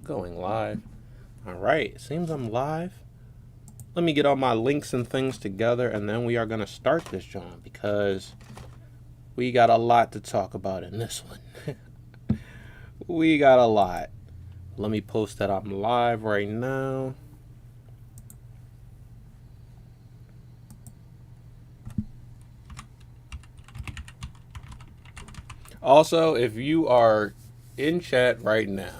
Going live. All right, seems I'm live. Let me get all my links and things together, and then we are going to start this, John, because we got a lot to talk about in this one. We got a lot. Let me post that I'm live right now. Also, if you are in chat right now,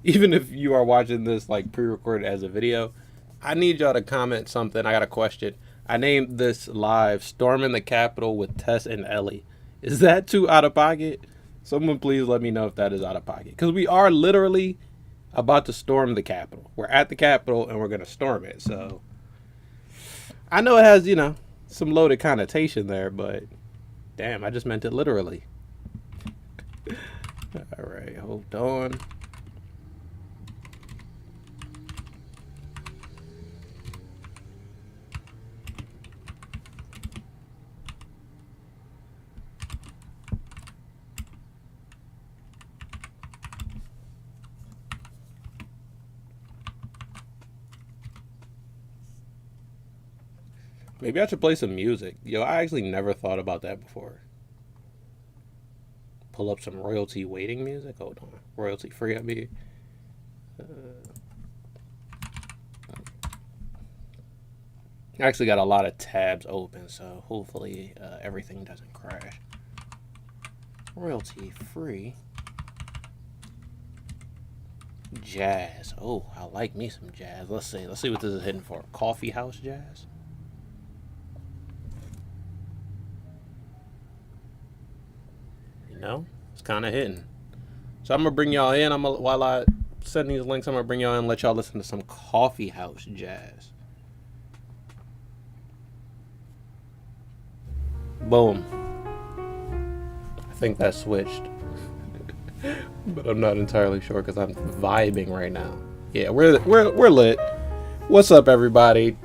even if you are watching this like pre-recorded as a video, I need y'all to comment something. I got a question. I named this live Storming the Capitol with Tess and Ellie. Is that too out of pocket? Someone please let me know if that is out of pocket. Because we are literally about to storm the Capitol. We're at the Capitol and we're going to storm it. So I know it has, you know, some loaded connotation there, but damn, I just meant it literally. All right, hold on. Maybe I should play some music. Yo, I actually never thought about that before. Pull up some royalty waiting music. Hold on. Royalty free, I mean. I actually got a lot of tabs open, so hopefully everything doesn't crash. Royalty free. Jazz. Oh, I like me some jazz. Let's see what this is hitting for. Coffee house jazz. You know, it's kind of hitting. So I'm gonna bring y'all in. While I send these links, I'm gonna bring y'all in and let y'all listen to some coffee house jazz. Boom. I think that switched. But I'm not entirely sure because I'm vibing right now. Yeah, we're lit. What's up, everybody?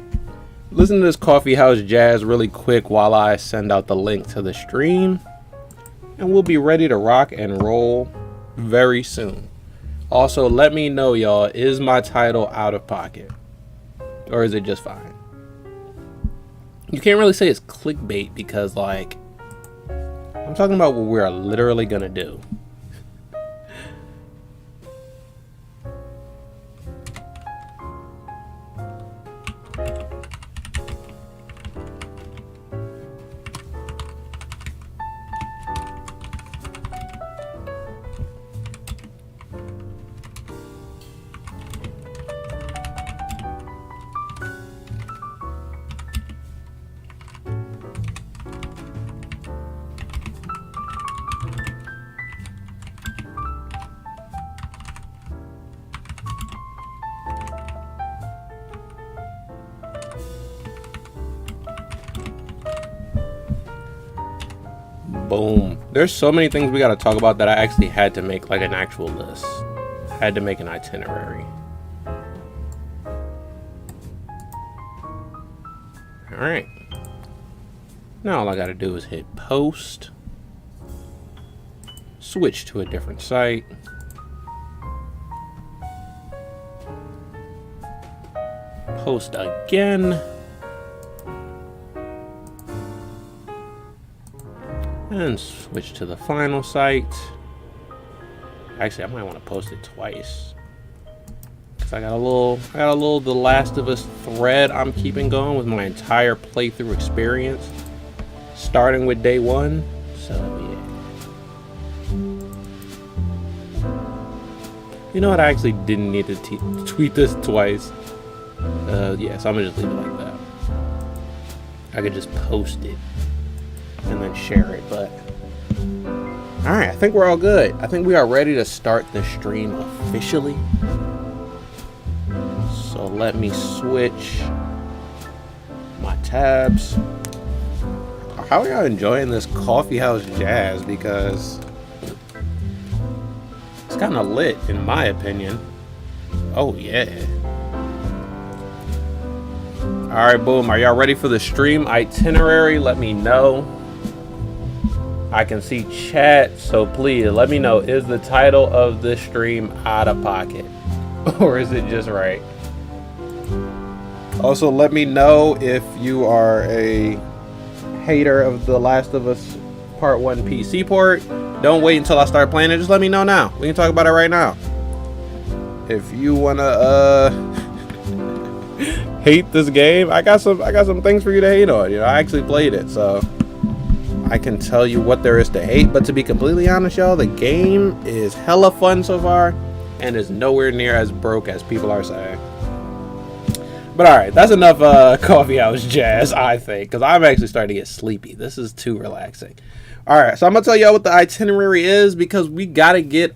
Listen to this coffee house jazz really quick while I send out the link to the stream. And we'll be ready to rock and roll very soon. Also, let me know, y'all, is my title out of pocket? Or is it just fine? You can't really say it's clickbait because, like, I'm talking about what we are literally gonna do. Boom. There's so many things we got to talk about that I actually had to make like an actual list. I had to make an itinerary. All right. Now all I got to do is hit post. Switch to a different site. Post again. And switch to the final site. Actually, I might want to post it twice. Cause I got a little The Last of Us thread I'm keeping going with my entire playthrough experience, starting with day one. So yeah. You know what? I actually didn't need to tweet this twice. Yeah, so I'm gonna just leave it like that. I could just post it and then share it, but all right, I think we're all good. I think we are ready to start the stream officially. So let me switch my tabs. How are y'all enjoying this coffee house jazz? Because it's kind of lit in my opinion. Oh yeah. All right, boom. Are y'all ready for the stream itinerary? Let me know. I can see chat, so please let me know, is the title of this stream out of pocket? Or is it just right? Also, let me know if you are a hater of The Last of Us Part 1 PC port. Don't wait until I start playing it. Just let me know now. We can talk about it right now. If you wanna hate this game, I got some things for you to hate on. You know, I actually played it, so I can tell you what there is to hate. But to be completely honest, y'all, the game is hella fun so far and is nowhere near as broke as people are saying. But alright, that's enough coffee house jazz, I think, because I'm actually starting to get sleepy. This is too relaxing. Alright, so I'm going to tell y'all what the itinerary is, because we got to get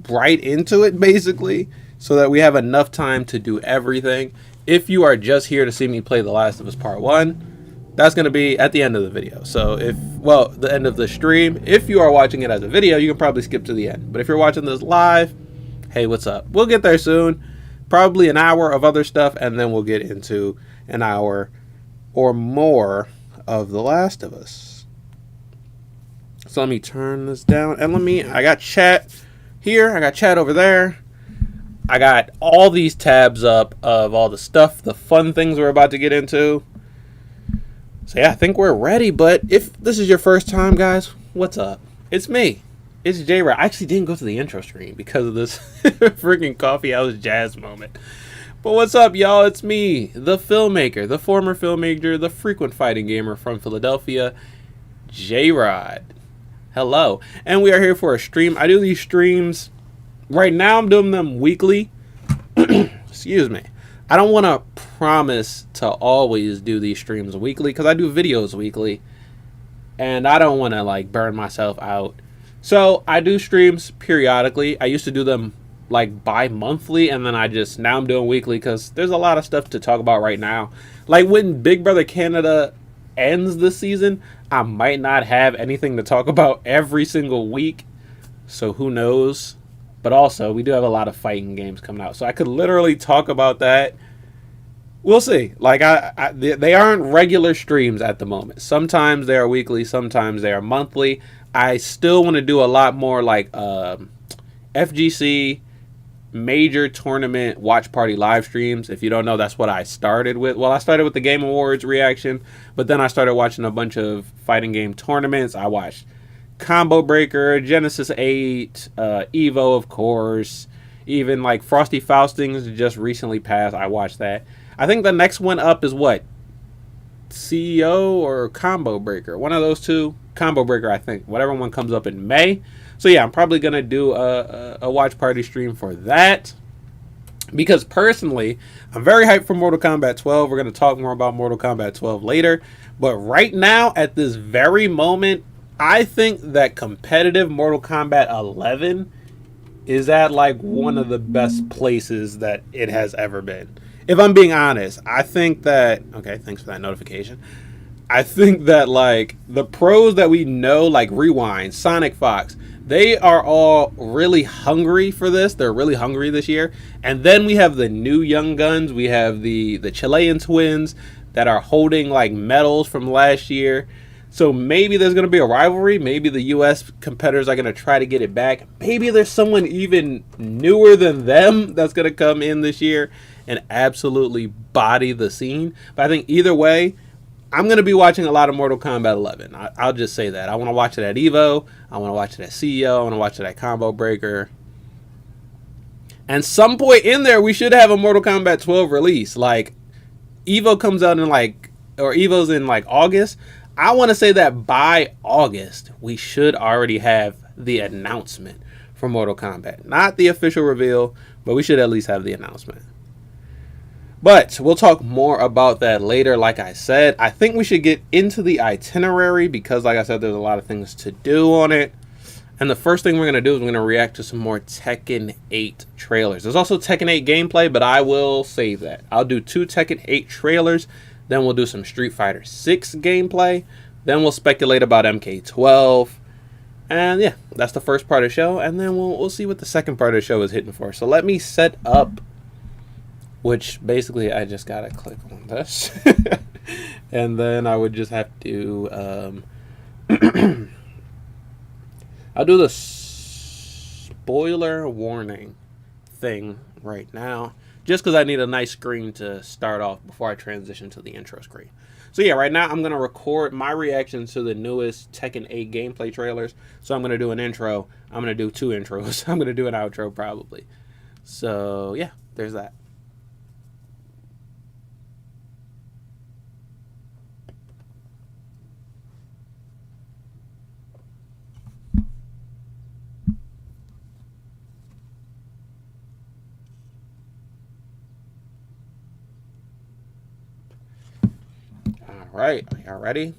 right into it, basically, so that we have enough time to do everything. If you are just here to see me play The Last of Us Part 1, that's going to be at the end of the video. So the end of the stream. If you are watching it as a video, you can probably skip to the end. But if you're watching this live, hey, what's up? We'll get there soon. Probably an hour of other stuff, and then we'll get into an hour or more of The Last of Us. So let me turn this down, and I got chat here, I got chat over there. I got all these tabs up of all the stuff, the fun things we're about to get into. So yeah, I think we're ready, but if this is your first time, guys, what's up? It's me. It's J-Rod. I actually didn't go to the intro screen because of this freaking coffee house jazz moment. But what's up, y'all? It's me, the filmmaker, the former filmmaker, the frequent fighting gamer from Philadelphia, J-Rod. Hello. And we are here for a stream. I do these streams. Right now, I'm doing them weekly. Excuse me. I don't want to promise to always do these streams weekly because I do videos weekly. And I don't want to, like, burn myself out. So I do streams periodically. I used to do them like bi-monthly, and then now I'm doing weekly because there's a lot of stuff to talk about right now. Like when Big Brother Canada ends this season, I might not have anything to talk about every single week. So who knows? But also, we do have a lot of fighting games coming out. So I could literally talk about that. We'll see. Like they aren't regular streams at the moment. Sometimes they are weekly, sometimes they are monthly. I still want to do a lot more like FGC major tournament watch party live streams. If you don't know, that's what I started with. Well, I started with the Game Awards reaction, but then I started watching a bunch of fighting game tournaments. I watched Combo Breaker, Genesis 8, Evo, of course. Even like Frosty Faustings just recently passed. I watched that. I think the next one up is what? CEO or Combo Breaker? One of those two. Combo Breaker, I think. Whatever one comes up in May. So yeah, I'm probably going to do a watch party stream for that. Because personally, I'm very hyped for Mortal Kombat 12. We're going to talk more about Mortal Kombat 12 later. But right now, at this very moment, I think that competitive Mortal Kombat 11 is at like one of the best places that it has ever been. If I'm being honest, I think that... Okay, thanks for that notification. I think that, like, the pros that we know, like Rewind, Sonic Fox, they are all really hungry for this. They're really hungry this year. And then we have the new young guns. We have the Chilean twins that are holding, like, medals from last year. So maybe there's going to be a rivalry. Maybe the U.S. competitors are going to try to get it back. Maybe there's someone even newer than them that's going to come in this year and absolutely body the scene. But I think either way, I'm going to be watching a lot of Mortal Kombat 11. I'll just say that. I want to watch it at Evo. I want to watch it at CEO. I want to watch it at Combo Breaker. And some point in there, we should have a Mortal Kombat 12 release. Like, Evo comes out in Evo's in like August. I want to say that by August, we should already have the announcement for Mortal Kombat. Not the official reveal, but we should at least have the announcement. But we'll talk more about that later. Like I said, I think we should get into the itinerary because, like I said, there's a lot of things to do on it. And the first thing we're going to do is we're going to react to some more Tekken 8 trailers. There's also Tekken 8 gameplay, but I will save that. I'll do 2 Tekken 8 trailers. Then we'll do some Street Fighter 6 gameplay. Then we'll speculate about MK12. And yeah, that's the first part of the show. And then we'll see what the second part of the show is hitting for. So let me set up, which basically I just got to click on this. And then I would just have to... I'll do the spoiler warning thing right now, just because I need a nice screen to start off before I transition to the intro screen. So yeah, right now I'm going to record my reaction to the newest Tekken 8 gameplay trailers. So I'm going to do an intro. I'm going to do 2 intros. I'm going to do an outro probably. So yeah, there's that. All right, y'all ready?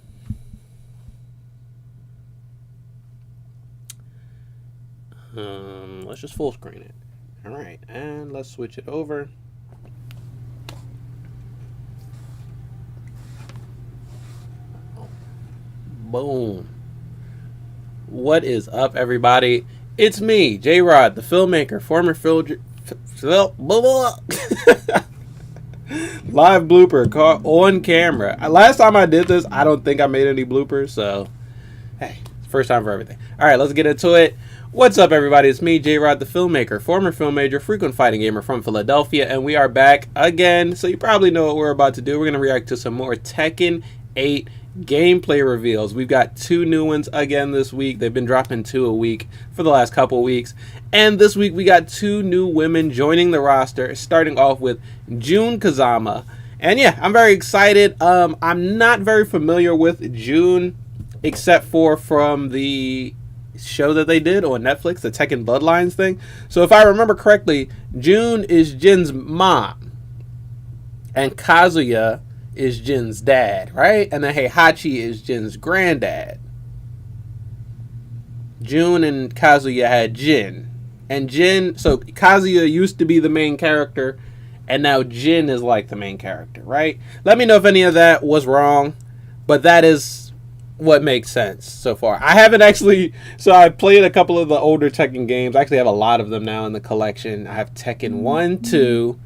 Let's just full screen it. All right, and let's switch it over. Boom. What is up, everybody? It's me, J-Rod, the filmmaker, former live blooper caught on camera. Last time I did this, I don't think I made any bloopers, so hey, first time for everything. All right, let's get into it. What's up, everybody? It's me, J-Rod, the filmmaker, former film major, frequent fighting gamer from Philadelphia, and we are back again. So you probably know what we're about to do. We're going to react to some more Tekken 8 gameplay reveals. We've got 2 new ones again this week. They've been dropping 2 a week for the last couple of weeks. And this week we got 2 new women joining the roster, starting off with Jun Kazama. And yeah, I'm very excited. I'm not very familiar with Jun, except for from the show that they did on Netflix, the Tekken Bloodlines thing. So if I remember correctly, Jun is Jin's mom, and Kazuya is Jin's dad, right? And then Heihachi is Jin's granddad. Jun and Kazuya had Jin. And Jin, so Kazuya used to be the main character, and now Jin is like the main character, right? Let me know if any of that was wrong, but that is what makes sense so far. I haven't actually, so I played a couple of the older Tekken games. I actually have a lot of them now in the collection. I have Tekken 1, 2,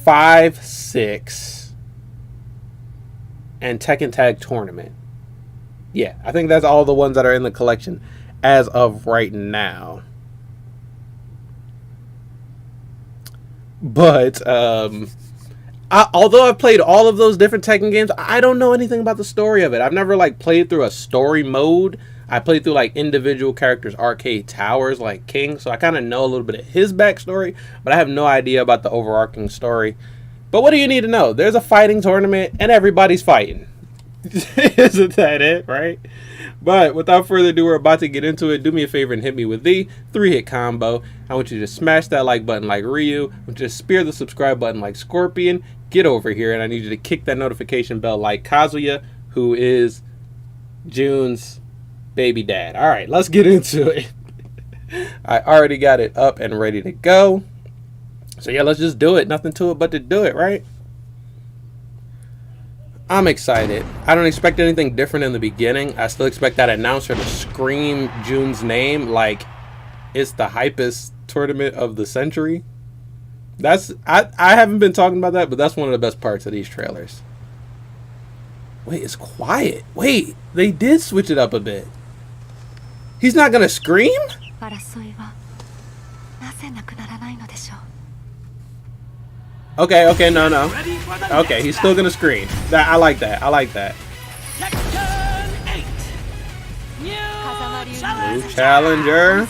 5, 6, and Tekken Tag Tournament. Yeah, I think that's all the ones that are in the collection as of right now. But although I've played all of those different Tekken games, I don't know anything about the story of it. I've never like played through a story mode. I played through like individual characters' arcade towers like King, so I kind of know a little bit of his backstory, but I have no idea about the overarching story. But what do you need to know? There's a fighting tournament and everybody's fighting. Isn't that it, right? But without further ado, we're about to get into it. Do me a favor and hit me with the 3-hit combo. I want you to smash that like button like Ryu. I want you to spear the subscribe button like Scorpion. Get over here, and I need you to kick that notification bell like Kazuya, who is Jun's baby dad. All right, let's get into it. I already got it up and ready to go. So yeah, let's just do it. Nothing to it but to do it, right? I'm excited. I don't expect anything different in the beginning. I still expect that announcer to scream Jun's name like it's the hypest tournament of the century. I haven't been talking about that, but that's one of the best parts of these trailers. Wait, it's quiet. Wait, they did switch it up a bit. He's not gonna scream? Okay, no. Okay, he's still gonna scream. I like that. I like that. New challenger.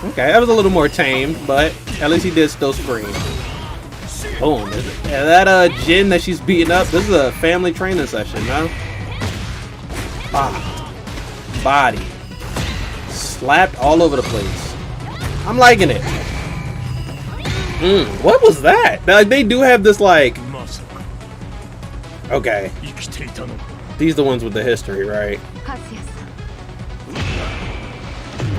Okay, that was a little more tame, but at least he did still scream. Boom. Yeah, that Jin that she's beating up, this is a family training session, no? Body. Slapped all over the place. I'm liking it. What was that? Like, they do have this like... Okay. These are the ones with the history, right?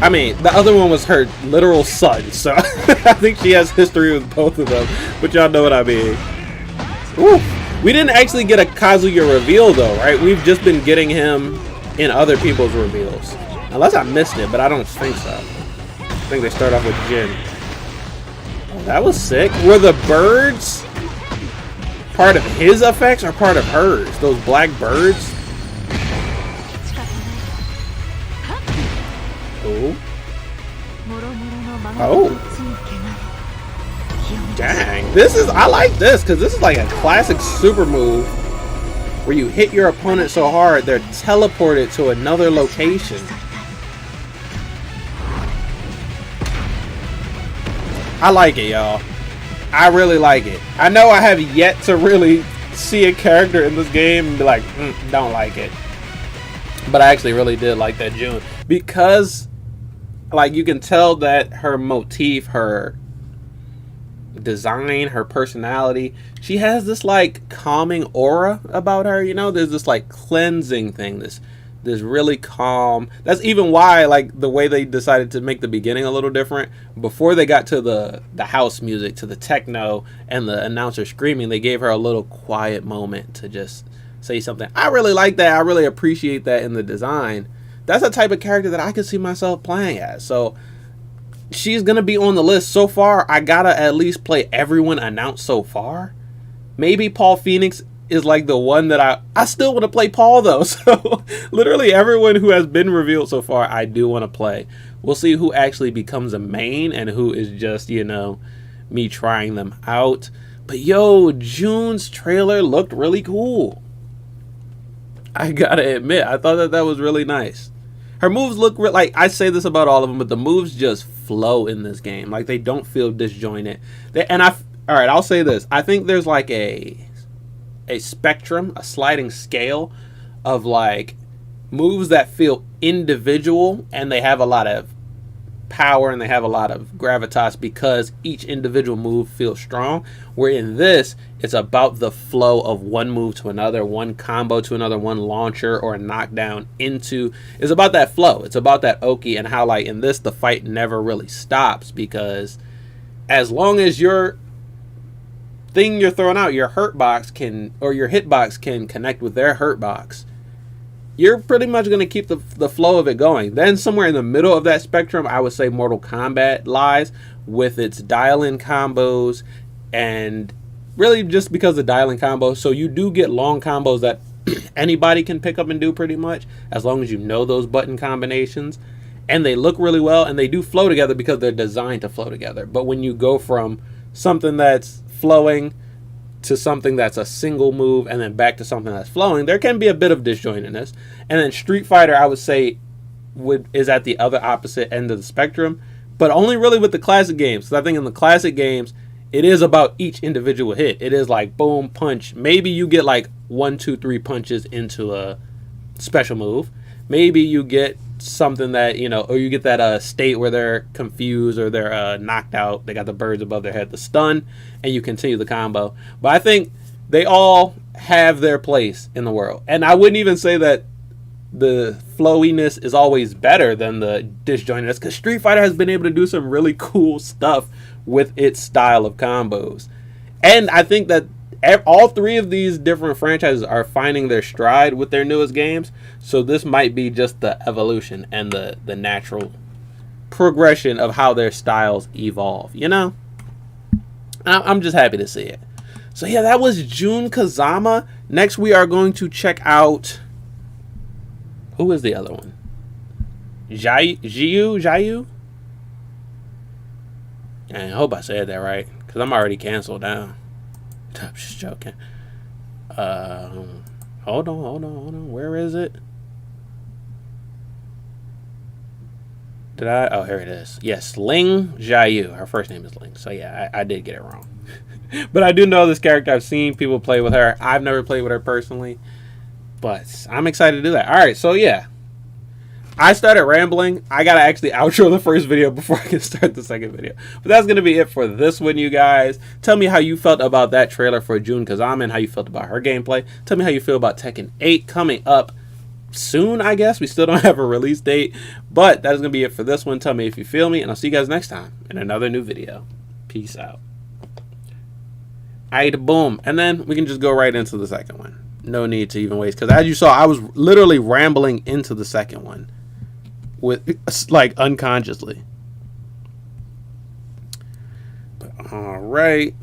I mean, the other one was her literal son, so I think she has history with both of them. But y'all know what I mean. Ooh. We didn't actually get a Kazuya reveal though, right? We've just been getting him in other people's reveals. Unless I missed it, but I don't think so. I think they start off with Jin. Oh, that was sick. Were the birds part of his effects or part of hers? Those black birds? Oh. Oh. Dang. This is, I like this because this is like a classic super move where you hit your opponent so hard they're teleported to another location. I like it, y'all. I really like it. I know I have yet to really see a character in this game and be like, don't like it. But I actually really did like that June. Because, like, you can tell that her motif, her design, her personality, she has this, like, calming aura about her, you know? There's this, like, cleansing thing, this really calm. That's even why, like, the way they decided to make the beginning a little different. Before they got to the house music, to the techno, and the announcer screaming, they gave her a little quiet moment to just say something. I really like that. I really appreciate that in the design. That's a type of character that I could see myself playing as. So she's going to be on the list. So far, I got to at least play everyone announced so far. Maybe Paul Phoenix is like the one that I still want to play Paul though. So literally everyone who has been revealed so far, I do want to play. We'll see who actually becomes a main and who is just, you know, me trying them out. But yo, June's trailer looked really cool. I gotta admit, I thought that was really nice. Her moves look like, I say this about all of them, but the moves just flow in this game. Like, they don't feel disjointed. All right, I'll say this. I think there's like a spectrum, a sliding scale of like moves that feel individual and they have a lot of power and they have a lot of gravitas because each individual move feels strong. Where in this, it's about the flow of one move to another, one combo to another, one launcher or a knockdown into. It's about that flow. It's about that Oki, and how like in this the fight never really stops, because as long as your thing you're throwing out, your hurt box can, or your hitbox can connect with their hurt box, you're pretty much going to keep the flow of it going. Then somewhere in the middle of that spectrum, I would say Mortal Kombat lies with its dial-in combos, and really just because of dial-in combos. So you do get long combos that anybody can pick up and do pretty much, as long as you know those button combinations. And they look really well, and they do flow together because they're designed to flow together. But when you go from something that's flowing to something that's a single move and then back to something that's flowing, there can be a bit of disjointedness. And then Street Fighter, I would say, is at the other opposite end of the spectrum, but only really with the classic games. So I think in the classic games, it is about each individual hit. It is like boom, punch. Maybe you get like 1, 2, 3 punches into a special move. Maybe you get something that, you know, or you get that state where they're confused or they're knocked out. They got the birds above their head, the stun, and you continue the combo. But I think they all have their place in the world. And I wouldn't even say that the flowiness is always better than the disjointedness, because Street Fighter has been able to do some really cool stuff with its style of combos. And I think that all three of these different franchises are finding their stride with their newest games. So this might be just the evolution and the natural progression of how their styles evolve, you know? I'm just happy to see it. So yeah, that was Jun Kazama. Next we are going to check out... Who is the other one? Jiu? I hope I said that right, because I'm already canceled down. I'm just joking. Hold on. Where is it? Oh, here it is. Yes, Ling Jiu. Her first name is Ling. So yeah, I did get it wrong. But I do know this character. I've seen people play with her. I've never played with her personally, but I'm excited to do that. All right, so yeah. I started rambling. I gotta actually outro the first video before I can start the second video. But that's gonna be it for this one, you guys. Tell me how you felt about that trailer for Jun Kazama and how you felt about her gameplay. Tell me how you feel about Tekken 8 coming up soon, I guess. We still don't have a release date. But that is gonna be it for this one. Tell me if you feel me, and I'll see you guys next time in another new video. Peace out. Alright, boom. And then we can just go right into the second one. No need to even waste, because as you saw, I was literally rambling into the second one. Like unconsciously. But all right,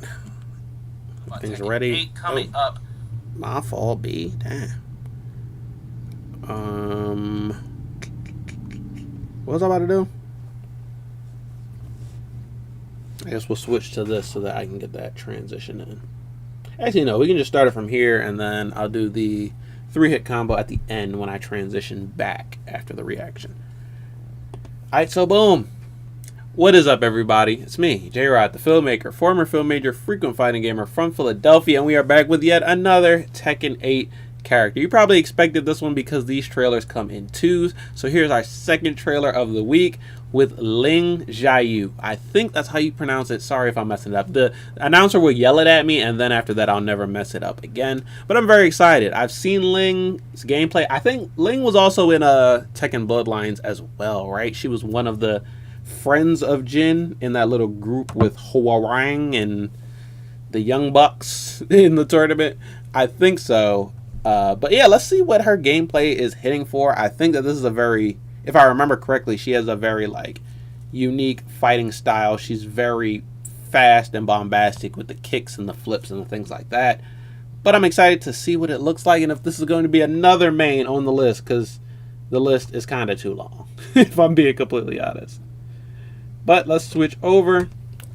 things ready. Coming up. My fault, B. Damn. What was I about to do? I guess we'll switch to this so that I can get that transition in. Actually, no, we can just start it from here, and then I'll do the 3-hit combo at the end when I transition back after the reaction. Alright, so boom. What is up, everybody? It's me, J-Rod, the filmmaker, former film major, frequent fighting gamer from Philadelphia, and we are back with yet another Tekken 8 character. You probably expected this one because these trailers come in twos. So here's our second trailer of the week with Ling Xiaoyu. I think that's how you pronounce it. Sorry if I'm messing it up. The announcer will yell it at me, and then after that I'll never mess it up again. But I'm very excited. I've seen Ling's gameplay. I think Ling was also in Tekken Bloodlines as well, right? She was one of the friends of Jin in that little group with Hwoarang and the Young Bucks in the tournament. I think so. But yeah, let's see what her gameplay is hitting for. I think that this is a very, if I remember correctly, she has a very like unique fighting style. She's very fast and bombastic with the kicks and the flips and the things like that. But I'm excited to see what it looks like and if this is going to be another main on the list, because the list is kind of too long, if I'm being completely honest. But let's switch over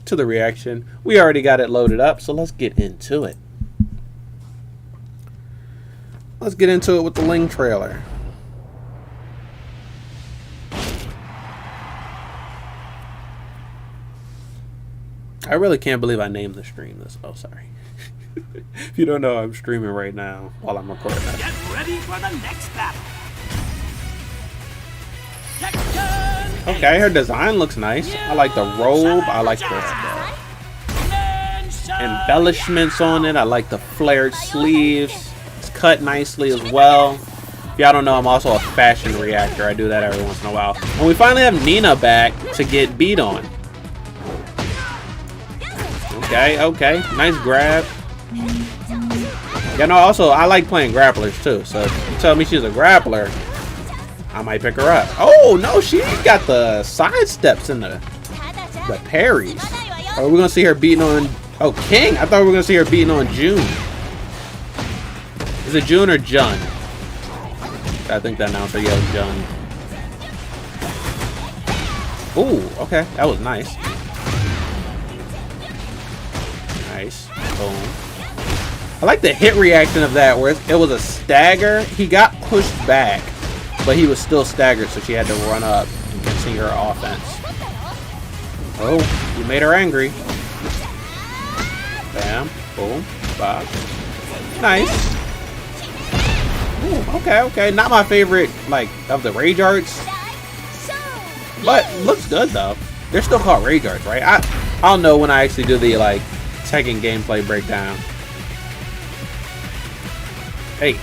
to the reaction. We already got it loaded up, so let's get into it. Let's get into it with the Ling trailer. I really can't believe I named the stream this. Oh, sorry. If you don't know, I'm streaming right now while I'm recording that. Get ready for the next battle. Tekken. Okay, her design looks nice. I like the robe. I like the embellishments on it. I like the flared sleeves. Cut nicely as well. If y'all don't know, I'm also a fashion reactor. I do that every once in a while. And we finally have Nina back to get beat on. Okay, nice grab. You know, also I like playing grapplers too. So if you tell me she's a grappler, I might pick her up. Oh no, she got the side steps and the parries. Are we gonna see her beating on? Oh, King. I thought we were gonna see her beating on June. Is it June or Jun? I think that announcer yelled Jun. Ooh, okay. That was nice. Nice. Boom. I like the hit reaction of that, where it was a stagger. He got pushed back, but he was still staggered, so she had to run up and continue her offense. Oh, you made her angry. Bam. Boom. Bop. Nice. Ooh, okay. Not my favorite, like, of the rage arts, but looks good though. They're still called rage arts, right? I'll know when I actually do the like Tekken gameplay breakdown. Hey.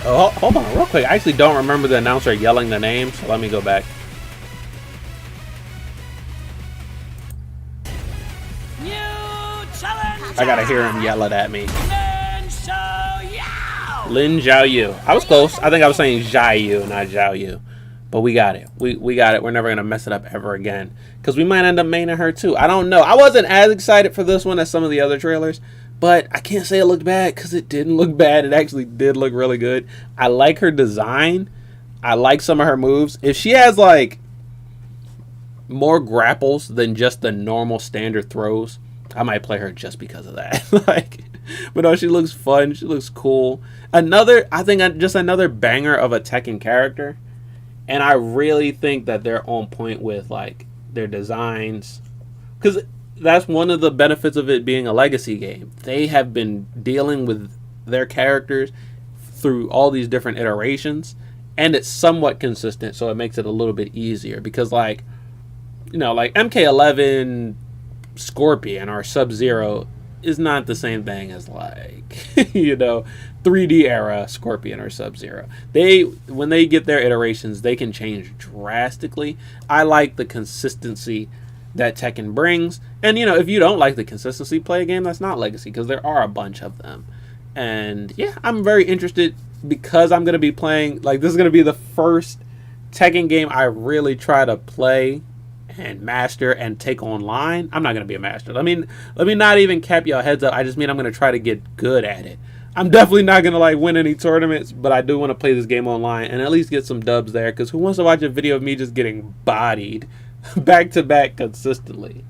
Oh, hold on, real quick. I actually don't remember the announcer yelling the name, so let me go back. I gotta hear him yell it at me. Lin Xiaoyu. I was close. I think I was saying Xiaoyu, not Xiaoyu. But we got it. We got it. We're never going to mess it up ever again. Because we might end up maining her too. I don't know. I wasn't as excited for this one as some of the other trailers. But I can't say it looked bad because it didn't look bad. It actually did look really good. I like her design. I like some of her moves. If she has like more grapples than just the normal standard throws, I might play her just because of that. But no, she looks fun. She looks cool. I think just another banger of a Tekken character. And I really think that they're on point with like their designs, because that's one of the benefits of it being a legacy game. They have been dealing with their characters through all these different iterations, and it's somewhat consistent, so it makes it a little bit easier. Because like, you know, like MK11 Scorpion or Sub-Zero is not the same thing as like, you know, 3D era Scorpion or Sub-Zero. When they get their iterations, they can change drastically. I like the consistency that Tekken brings. And, you know, if you don't like the consistency, play a game that's not Legacy, because there are a bunch of them. And, yeah, I'm very interested because I'm going to be playing, like, this is going to be the first Tekken game I really try to play and master and take online. I'm not going to be a master. Let me not even cap y'all heads up. I just mean I'm going to try to get good at it. I'm definitely not going to like win any tournaments, but I do want to play this game online and at least get some dubs there, because who wants to watch a video of me just getting bodied back to back consistently.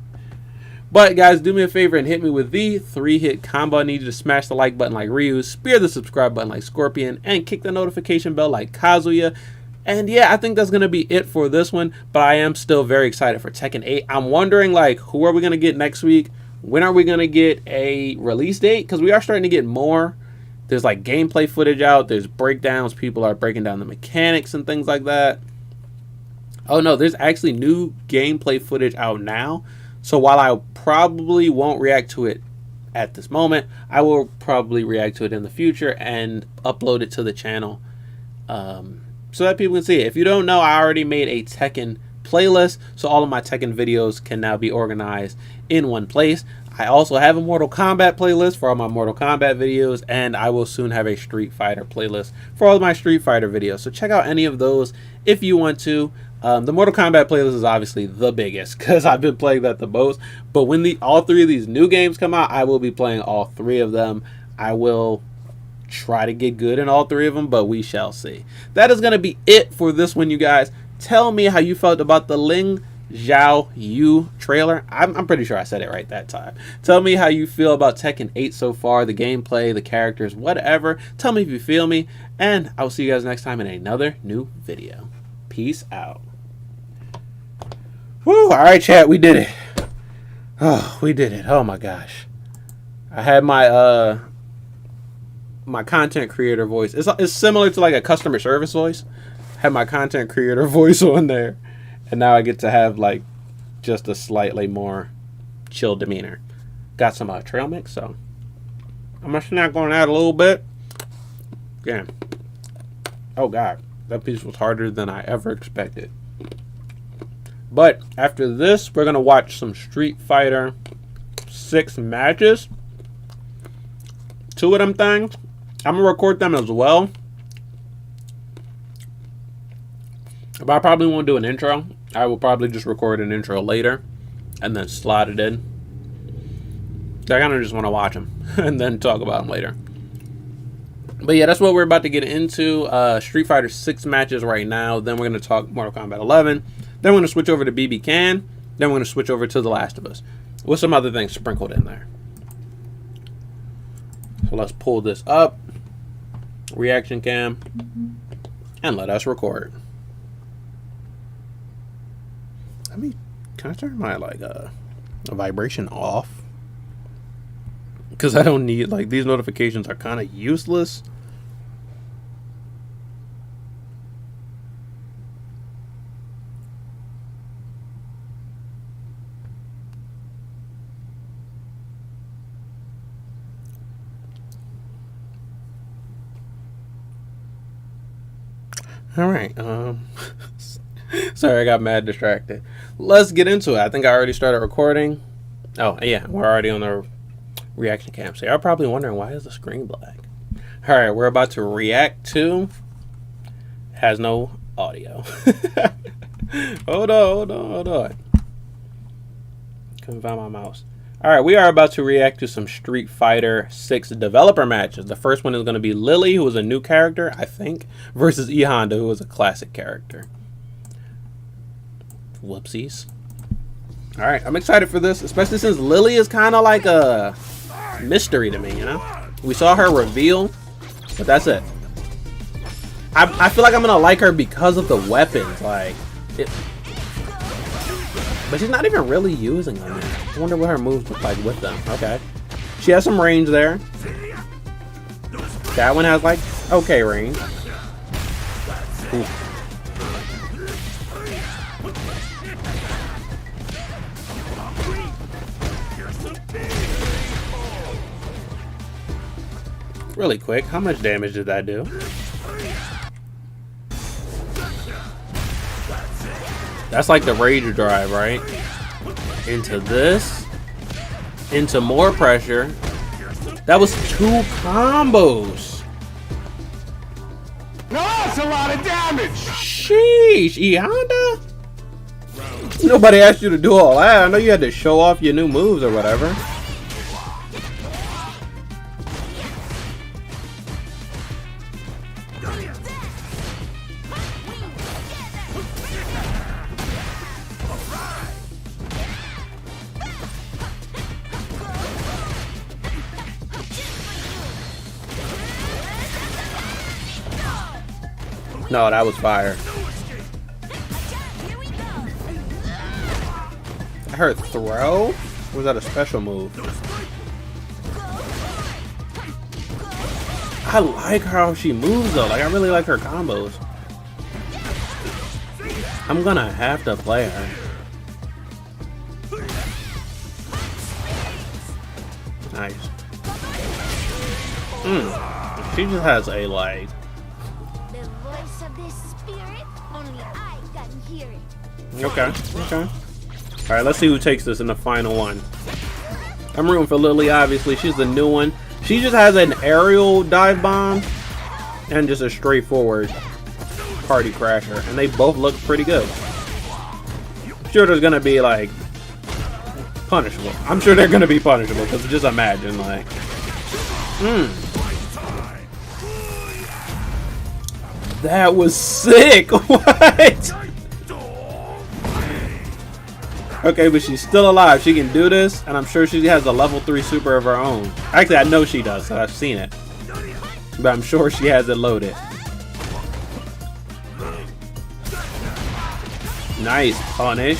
But guys, do me a favor and hit me with the 3-hit combo. I need you to smash the like button like Ryu, spear the subscribe button like Scorpion, and kick the notification bell like Kazuya. And yeah, I think that's going to be it for this one, but I am still very excited for Tekken 8. I'm wondering, like, who are we going to get next week? When are we going to get a release date? Because we are starting to get more. There's, like, gameplay footage out. There's breakdowns. People are breaking down the mechanics and things like that. Oh, no, there's actually new gameplay footage out now. So while I probably won't react to it at this moment, I will probably react to it in the future and upload it to the channel. So that people can see it. If you don't know, I already made a Tekken playlist, so all of my Tekken videos can now be organized in one place. I also have a Mortal Kombat playlist for all my Mortal Kombat videos, and I will soon have a Street Fighter playlist for all of my Street Fighter videos. So check out any of those if you want to. The Mortal Kombat playlist is obviously the biggest because I've been playing that the most. But when all 3 of these new games come out, I will be playing all 3 of them. I will try to get good in all 3 of them, but we shall see. That is going to be it for this one, you guys. Tell me how you felt about the Ling Xiao Yu trailer. I'm pretty sure I said it right that time. Tell me how you feel about Tekken 8 so far, the gameplay, the characters, whatever. Tell me if you feel me, and I will see you guys next time in another new video. Peace out. Woo, all right, chat, we did it. Oh, we did it. Oh my gosh. I had my my content creator voice. It's similar to like a customer service voice. I had my content creator voice on there, and now I get to have like just a slightly more chill demeanor. Got some trail mix, so I'm just not going to add a little bit. Yeah. Oh god, that piece was harder than I ever expected. But after this, we're gonna watch some Street Fighter 6 matches. 2 of them things. I'm going to record them as well. But I probably won't do an intro. I will probably just record an intro later and then slot it in. I kind of just want to watch them and then talk about them later. But yeah, that's what we're about to get into. Street Fighter 6 matches right now. Then we're going to talk Mortal Kombat 11. Then we're going to switch over to BBCan. Then we're going to switch over to The Last of Us. With some other things sprinkled in there. So let's pull this up. Reaction cam. And let us record. I mean, can I turn my like a vibration off? Because I don't need, like, these notifications are kind of useless. All right. Sorry, I got mad distracted. Let's get into it. I think I already started recording. Oh, yeah, we're already on the reaction cam. So you're probably wondering, why is the screen black? All right, we're about to react to... Has no audio. Hold on. Couldn't find my mouse. All right, we are about to react to some Street Fighter 6 developer matches. The first one is going to be Lily, who is a new character, I think, versus E Honda, who is a classic character. Whoopsies. All right, I'm excited for this, especially since Lily is kind of like a mystery to me, you know? We saw her reveal, but that's it. I feel like I'm going to like her because of the weapons, like... But she's not even really using them. I wonder what her moves look like with them. Okay. She has some range there. That one has, like, okay range. Ooh. Really quick, how much damage did that do? That's like the rage drive, right? Into this. Into more pressure. That was 2 combos. No, that's a lot of damage. Sheesh, E Honda? Nobody asked you to do all that. I know you had to show off your new moves or whatever. No, that was fire. I heard throw? Or was that a special move? I like how she moves though. Like I really like her combos. I'm gonna have to play her. Nice. She just has a like. The voice of this spirit, only I can hear it. Okay. Okay. All right. Let's see who takes this in the final one. I'm rooting for Lily. Obviously, she's the new one. She just has an aerial dive bomb and just a straightforward party crasher, and they both look pretty good. I'm sure there's gonna be like punishable. I'm sure they're gonna be punishable because just imagine like, that was sick. What? Okay, but she's still alive. She can do this, and I'm sure she has a level 3 super of her own. Actually, I know she does, so I've seen it. But I'm sure she has it loaded. Nice punish.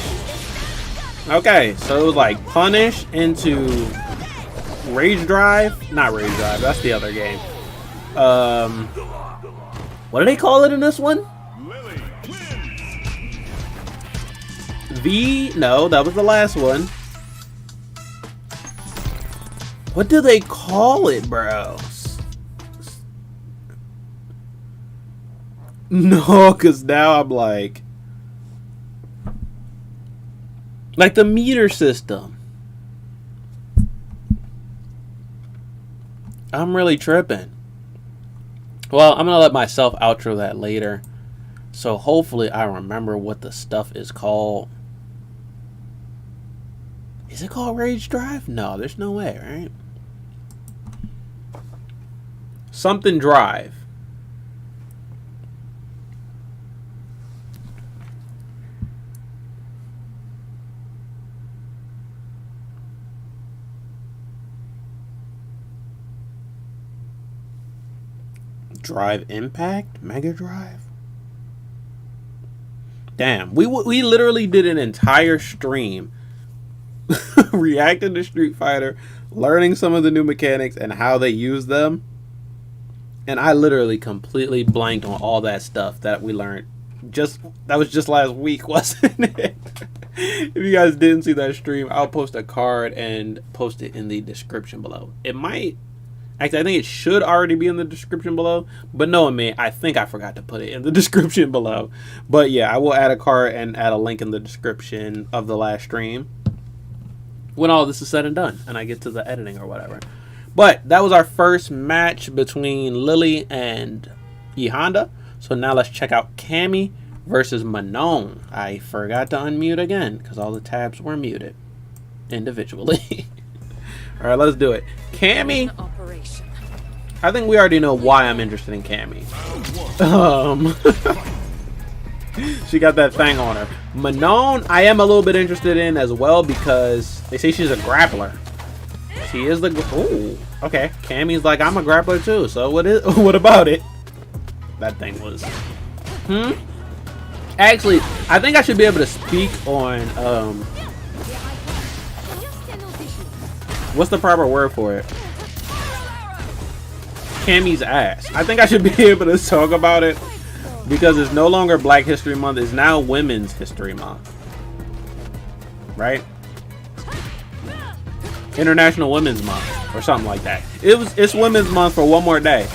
Okay, so it was like punish into rage drive. Not rage drive, that's the other game. What do they call it in this one? No, that was the last one. What do they call it, bro? No, because now I'm like the meter system. I'm really tripping. Well, I'm gonna let myself outro that later. So hopefully I remember what the stuff is called. Is it called Rage Drive? No, there's no way, right? Something Drive. Drive Impact? Mega Drive? Damn, we literally did an entire stream reacting to Street Fighter, learning some of the new mechanics and how they use them, and I literally completely blanked on all that stuff that we learned. That was just last week, wasn't it? If you guys didn't see that stream, I'll post a card and post it in the description below. It might actually, I think it should already be in the description below, but knowing me, I think I forgot to put it in the description below. But yeah, I will add a card and add a link in the description of the last stream when all this is said and done and I get to the editing or whatever. But that was our first match between Lily and E Honda. So now let's check out Cammy versus Manon. I forgot to unmute again because all the tabs were muted individually. All right, let's do it. Cammy, I think we already know why I'm interested in Cammy. She got that thing on her. Manon, I am a little bit interested in as well because they say she's a grappler. She is the. Oh, okay. Cammy's like, I'm a grappler too. So what about it? That thing was. Actually, I think I should be able to speak on. What's the proper word for it? Cammy's ass. I think I should be able to talk about it. Because it's no longer Black History Month, it's now Women's History Month. Right? International Women's Month or something like that. It's Women's Month for one more day.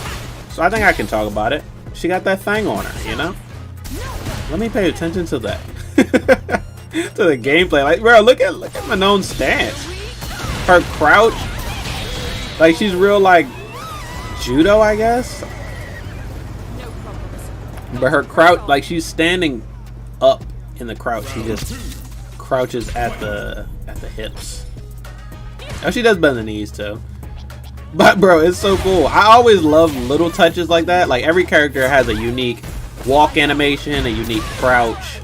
So I think I can talk about it. She got that thing on her, you know? Let me pay attention to that. To the gameplay. Like, bro, look at Manon's stance. Her crouch. Like she's real like judo, I guess. But her crouch, like she's standing up in the crouch. She just crouches at the hips. Oh, she does bend the knees too. But bro, it's so cool. I always love little touches like that. Like every character has a unique walk animation, a unique crouch,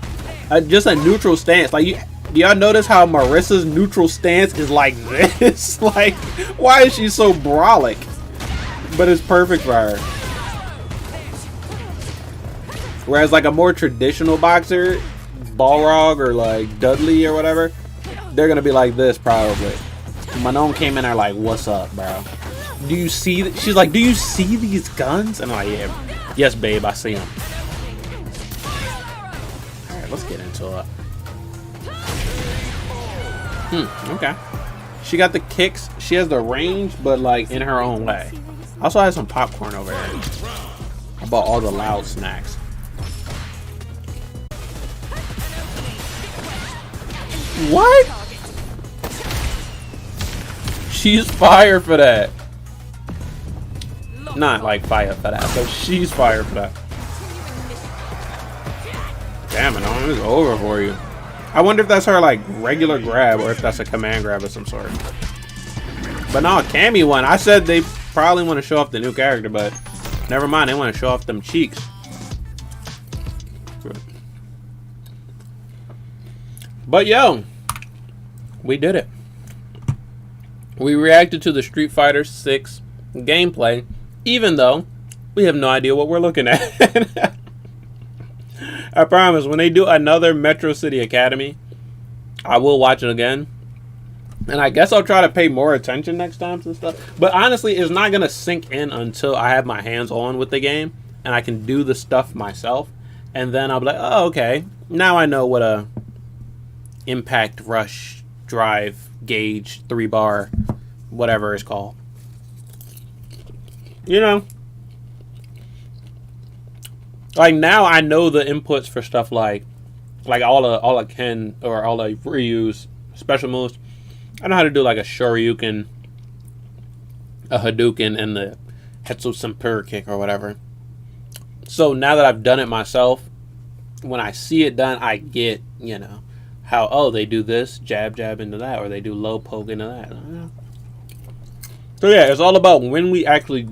just a neutral stance. Like do y'all notice how Marissa's neutral stance is like this? Like, why is she so brolic? But it's perfect for her. Whereas like a more traditional boxer, Balrog or like Dudley or whatever, they're gonna be like this probably. Manon came in there like, "What's up, bro? Do you see?" She's like, "Do you see these guns?" And I'm like, "Yeah, yes, babe, I see them." All right, let's get into it. Okay. She got the kicks. She has the range, but like in her own way. Also has some popcorn over here. I bought all the loud snacks. What? She's fire for that. Not like fire for that, but she's fire for that. Damn it, it's over for you. I wonder if that's her like regular grab or if that's a command grab of some sort. But no, Cammy one. I said they probably want to show off the new character, but never mind. They want to show off them cheeks. But yo, we did it. We reacted to the Street Fighter 6 gameplay, even though we have no idea what we're looking at. I promise, when they do another Metro City Academy, I will watch it again. And I guess I'll try to pay more attention next time to stuff. But honestly, it's not going to sink in until I have my hands on with the game and I can do the stuff myself. And then I'll be like, oh, okay. Now I know what a impact, rush, drive, gauge, 3-bar, whatever it's called. You know? Like now I know the inputs for stuff like all the Ken or all the Ryu's special moves. I know how to do like a Shoryuken, a Hadouken, and the Hetsu Senpura kick or whatever. So now that I've done it myself, when I see it done, I get, you know, how, oh, they do this, jab, jab into that, or they do low poke into that. So yeah, it's all about when we actually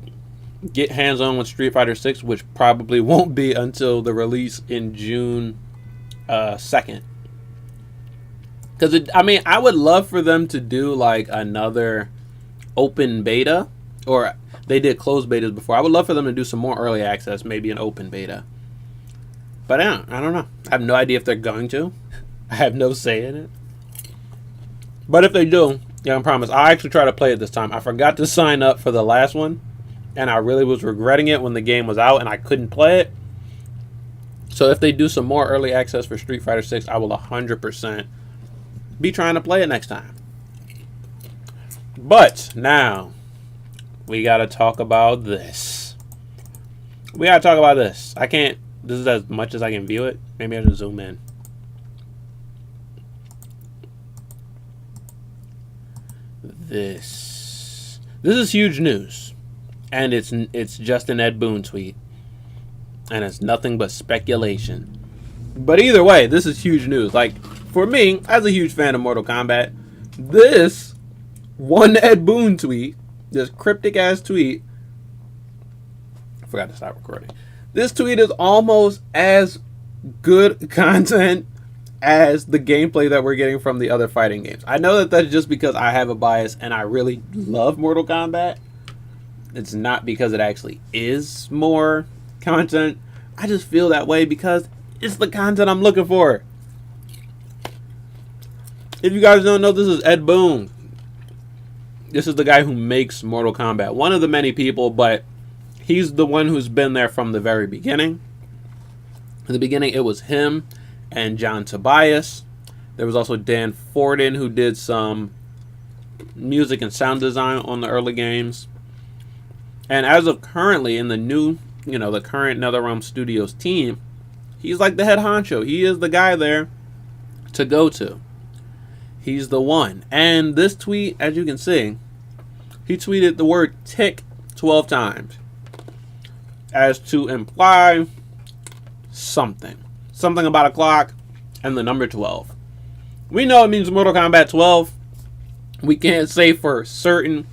get hands-on with Street Fighter 6, which probably won't be until the release in June 2nd. Because, I mean, I would love for them to do, like, another open beta. Or they did closed betas before. I would love for them to do some more early access, maybe an open beta. But I don't know. I have no idea if they're going to. I have no say in it. But if they do, yeah, I promise. I'll actually try to play it this time. I forgot to sign up for the last one. And I really was regretting it when the game was out and I couldn't play it. So if they do some more early access for Street Fighter 6, I will 100% be trying to play it next time. But now, we got to talk about this. We got to talk about this. I can't, this is as much as I can view it. Maybe I should zoom in. This is huge news. And it's just an Ed Boon tweet. And it's nothing but speculation. But either way, this is huge news. Like, for me, as a huge fan of Mortal Kombat, this one Ed Boon tweet, this cryptic ass tweet, I forgot to stop recording. This tweet is almost as good content as the gameplay that we're getting from the other fighting games. I know that that's just because I have a bias and I really love Mortal Kombat. It's not because it actually is more content. I just feel that way because it's the content I'm looking for. If you guys don't know, this is Ed Boon. This is the guy who makes Mortal Kombat. One of the many people, but he's the one who's been there from the very beginning. In the beginning, it was him and John Tobias. There was also Dan Forden, who did some music and sound design on the early games. And as of currently in the new, you know, the current NetherRealm Studios team, he's like the head honcho. He is the guy there to go to. He's the one. And this tweet, as you can see, he tweeted the word tick 12 times as to imply something. Something about a clock and the number 12. We know it means Mortal Kombat 12. We can't say for certain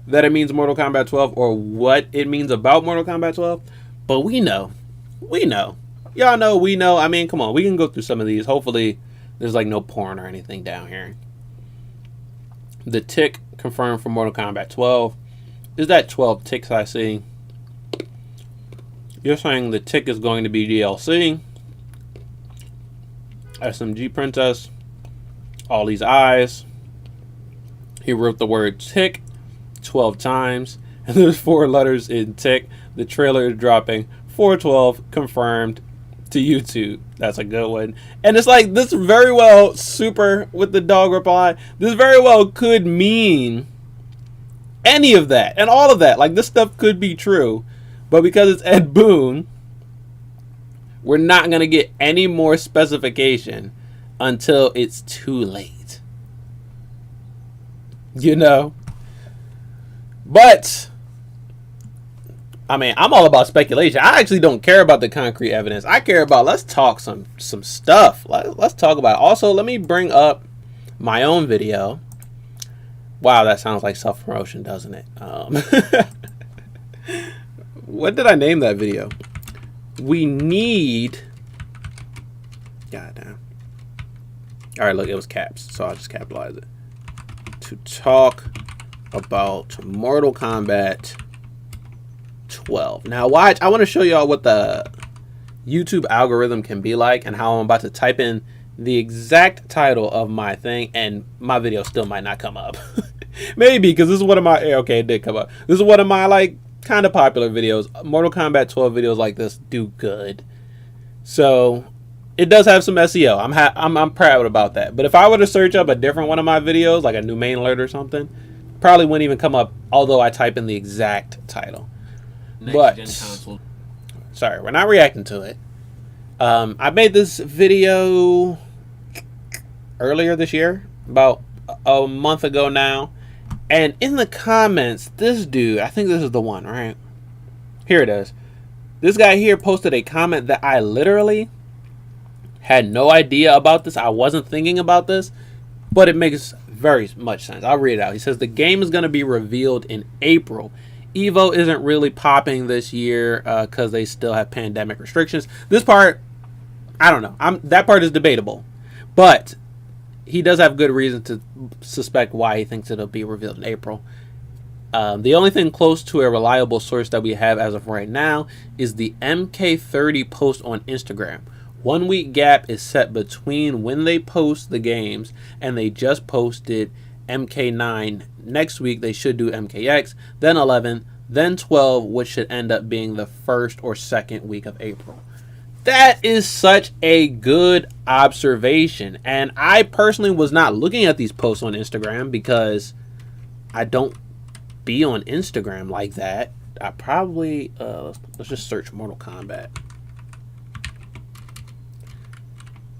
that it means Mortal Kombat 12 or what it means about Mortal Kombat 12, but we know. Y'all know, we know. I mean, come on, we can go through some of these. Hopefully there's like no porn or anything down here. The tick confirmed for Mortal Kombat 12 is that 12 ticks I see. You're saying the tick is going to be DLC. SMG Princess. All these eyes. He wrote the word tick 12 times. And there's 4 letters in tick. The trailer is dropping 4/12 confirmed to YouTube. That's a good one. And it's like, this very well, super with the dog reply, this very well could mean any of that and all of that. Like, this stuff could be true. But because it's Ed Boon, we're not going to get any more specification until it's too late. You know? But, I mean, I'm all about speculation. I actually don't care about the concrete evidence. I care about, let's talk some stuff. Let's talk about it. Also, let me bring up my own video. Wow, that sounds like self-promotion, doesn't it? What did I name that video? We need... Goddamn. Alright, look, it was caps, so I'll just capitalize it. To talk about Mortal Kombat 12. Now watch, I want to show y'all what the YouTube algorithm can be like and how I'm about to type in the exact title of my thing and my video still might not come up. Maybe, because this is one of my... Okay, it did come up. This is one of my, like, kind of popular videos. Mortal Kombat 12 videos like this do good. So, it does have some SEO. I'm proud about that. But if I were to search up a different one of my videos, like a new main alert or something, probably wouldn't even come up, although I type in the exact title. But, sorry, we're not reacting to it. I made this video earlier this year, about a month ago now. And in the comments, this dude, I think this is the one, right? Here it is. This guy here posted a comment that I literally had no idea about this. I wasn't thinking about this, but it makes very much sense. I'll read it out. He says, the game is going to be revealed in April. Evo isn't really popping this year because they still have pandemic restrictions. This part, I don't know. That part is debatable. But he does have good reason to suspect why he thinks it'll be revealed in April. The only thing close to a reliable source that we have as of right now is the MK30 post on Instagram. 1 week gap is set between when they post the games, and they just posted MK9. Next week they should do MKX, then 11, then 12, which should end up being the first or second week of April. That is such a good observation. And I personally was not looking at these posts on Instagram because I don't be on Instagram like that. I probably, let's just search Mortal Kombat.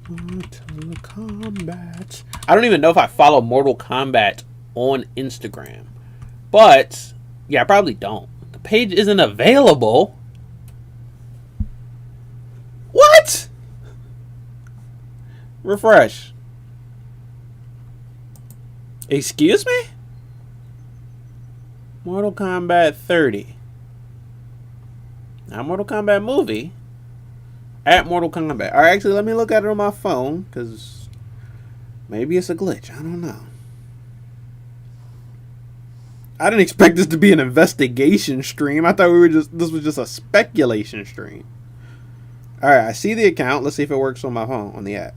Mortal Kombat. I don't even know if I follow Mortal Kombat on Instagram. But, yeah, I probably don't. The page isn't available. What? Refresh. Excuse me? Mortal Kombat 30. Not Mortal Kombat movie. At Mortal Kombat. Alright, actually, let me look at it on my phone, because maybe it's a glitch. I don't know. I didn't expect this to be an investigation stream. I thought this was just a speculation stream. Alright, I see the account. Let's see if it works on my phone, on the app.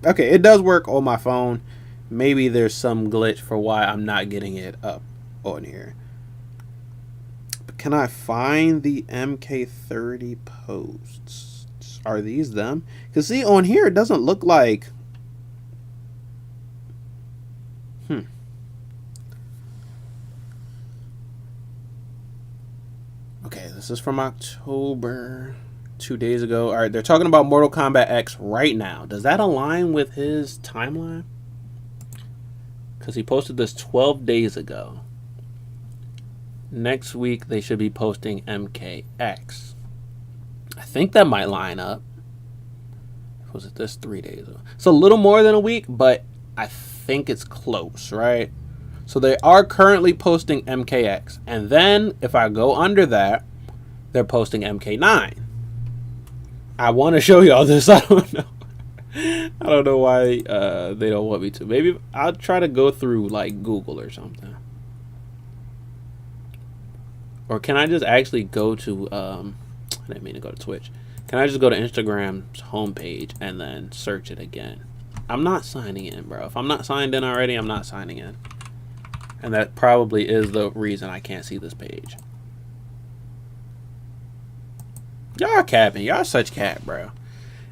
Okay, it does work on my phone. Maybe there's some glitch for why I'm not getting it up on here. But can I find the MK30 posts? Are these them? Because see, on here, it doesn't look like... Okay, this is from October... 2 days ago. Alright, they're talking about Mortal Kombat X right now. Does that align with his timeline? Because he posted this 12 days ago. Next week, they should be posting MKX. I think that might line up. Was it this 3 days ago? It's a little more than a week, but I think it's close, right? So they are currently posting MKX. And then, if I go under that, they're posting MK9. I want to show y'all this. I don't know. I don't know why they don't want me to. Maybe I'll try to go through like Google or something. Or can I just actually go to I didn't mean to go to Twitch. Can I just go to Instagram's homepage and then search it again? I'm not signing in, bro. If I'm not signed in already, I'm not signing in. And that probably is the reason I can't see this page. Y'all are capping. Y'all are such cap, bro.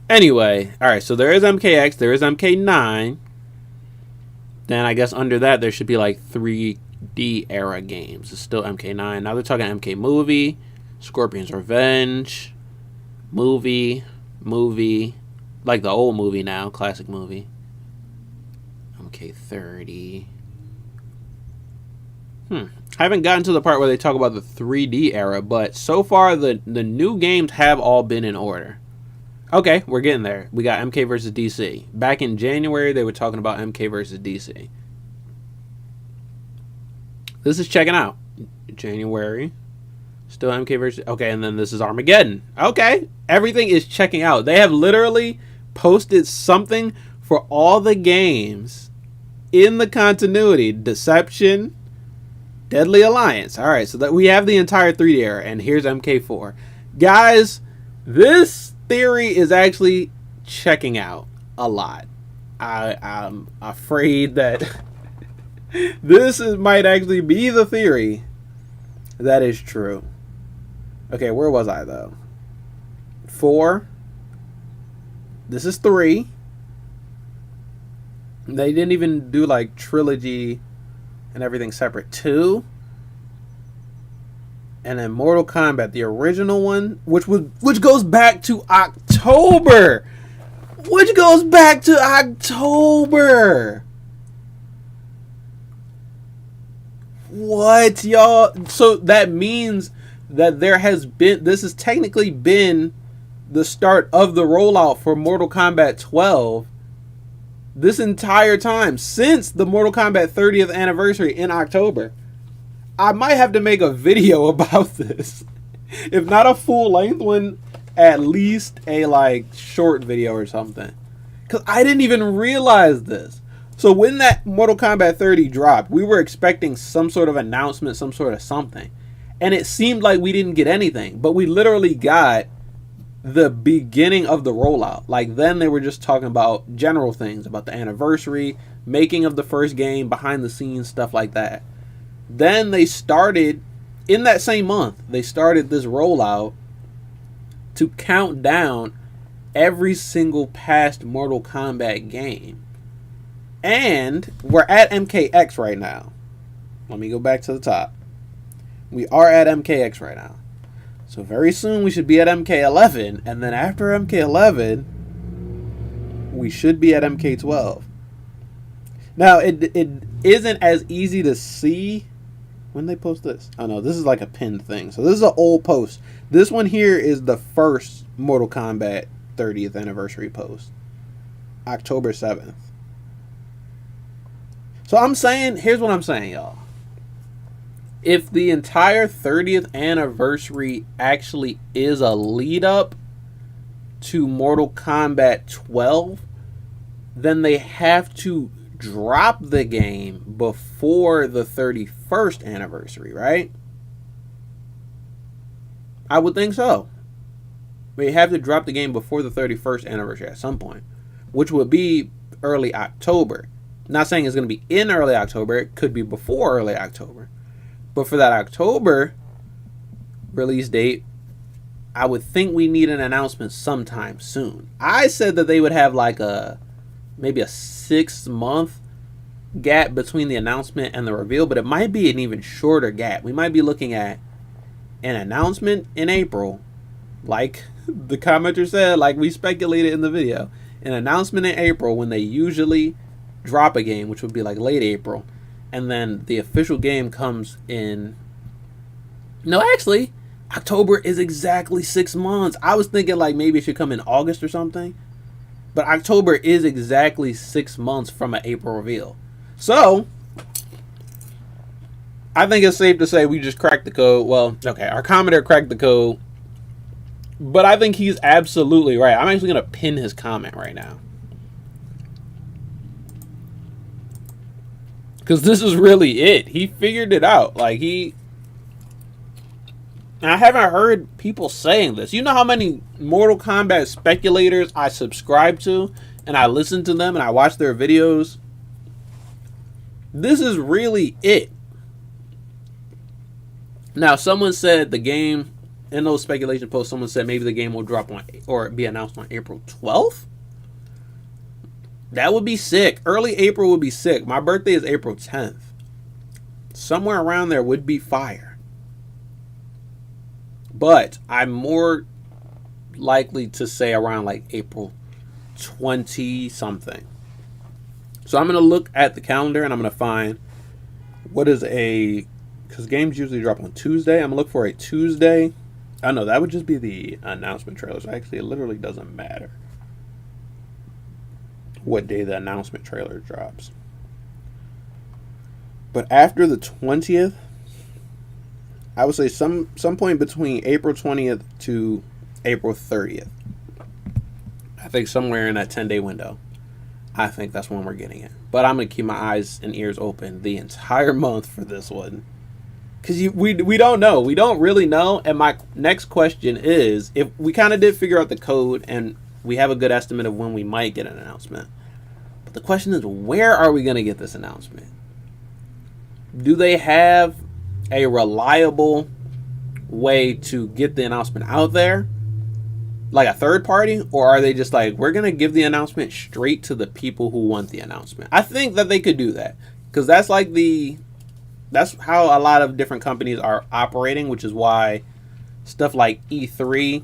Anyway, alright, so there is MKX, there is MK9. Then I guess under that there should be like 3D era games. It's still MK9. Now they're talking MK Movie, Scorpion's Revenge, movie, like the old movie now, classic movie. MK30. I haven't gotten to the part where they talk about the 3D era, but so far the new games have all been in order. Okay, we're getting there. We got MK versus DC. Back in January, they were talking about MK versus DC. This is checking out. January. Still MK versus... Okay, and then this is Armageddon. Okay, everything is checking out. They have literally posted something for all the games in the continuity. Deception, Deadly Alliance. All right, so that we have the entire 3D era, and here's MK4. Guys, this theory is actually checking out a lot. I'm afraid that might actually be the theory that is true. Okay, where was I though? 4. This is 3. They didn't even do like trilogy and everything separate. 2. And then Mortal Kombat, the original one, which goes back to October. Which goes back to October. What, y'all? So that means that this has technically been the start of the rollout for Mortal Kombat 12 this entire time, since the Mortal Kombat 30th anniversary in October. I might have to make a video about this. If not a full-length one, at least a like short video or something. Because I didn't even realize this. So when that Mortal Kombat 30 dropped, we were expecting some sort of announcement, some sort of something. And it seemed like we didn't get anything. But we literally got the beginning of the rollout. Like then they were just talking about general things, about the anniversary, making of the first game, behind the scenes, stuff like that. Then they started, in that same month, they started this rollout to count down every single past Mortal Kombat game. And we're at MKX right now. Let me go back to the top. We are at MKX right now. So very soon we should be at MK11. And then after MK11, we should be at MK12. Now, it isn't as easy to see when they post this. Oh no, this is like a pinned thing. So this is an old post. This one here is the first Mortal Kombat 30th anniversary post. October 7th. So I'm saying, here's what I'm saying, y'all. If the entire 30th anniversary actually is a lead up to Mortal Kombat 12, then they have to drop the game before the 31st anniversary, right? I would think so. We have to drop the game before the 31st anniversary at some point, which would be early October. Not saying it's going to be in early October. It could be before early October. But for that October release date, I would think we need an announcement sometime soon. I said that they would have like maybe a 6-month gap between the announcement and the reveal, but it might be an even shorter gap. We might be looking at an announcement in April, like the commenter said, like we speculated in the video. An announcement in April when they usually drop a game, which would be like late April, and then the official game comes in... No, actually, October is exactly 6 months. I was thinking like maybe it should come in August or something. But October is exactly 6 months from an April reveal. So, I think it's safe to say we just cracked the code. Well, okay, our commenter cracked the code. But I think he's absolutely right. I'm actually going to pin his comment right now. Because this is really it. He figured it out. Like, And I haven't heard people saying this. You know how many Mortal Kombat speculators I subscribe to, and I listen to them, and I watch their videos? This is really it. Now, someone said the game, in those speculation posts, someone said maybe the game will drop on, or be announced on April 12th? That would be sick. Early April would be sick. My birthday is April 10th. Somewhere around there would be fire. But I'm more likely to say around like April 20 something. So I'm going to look at the calendar and I'm going to find what is a, because games usually drop on Tuesday. I'm going to look for a Tuesday. Oh no, that would just be the announcement trailers. Actually, it literally doesn't matter what day the announcement trailer drops. But after the 20th, I would say some point between April 20th to April 30th. I think somewhere in that 10-day window. I think that's when we're getting it. But I'm going to keep my eyes and ears open the entire month for this one. Because we don't know. We don't really know. And my next question is, if we kind of did figure out the code and we have a good estimate of when we might get an announcement. But the question is, where are we going to get this announcement? Do they have a reliable way to get the announcement out there? Like a third party? Or are they just like, we're going to give the announcement straight to the people who want the announcement? I think that they could do that. Because that's like that's how a lot of different companies are operating, which is why stuff like E3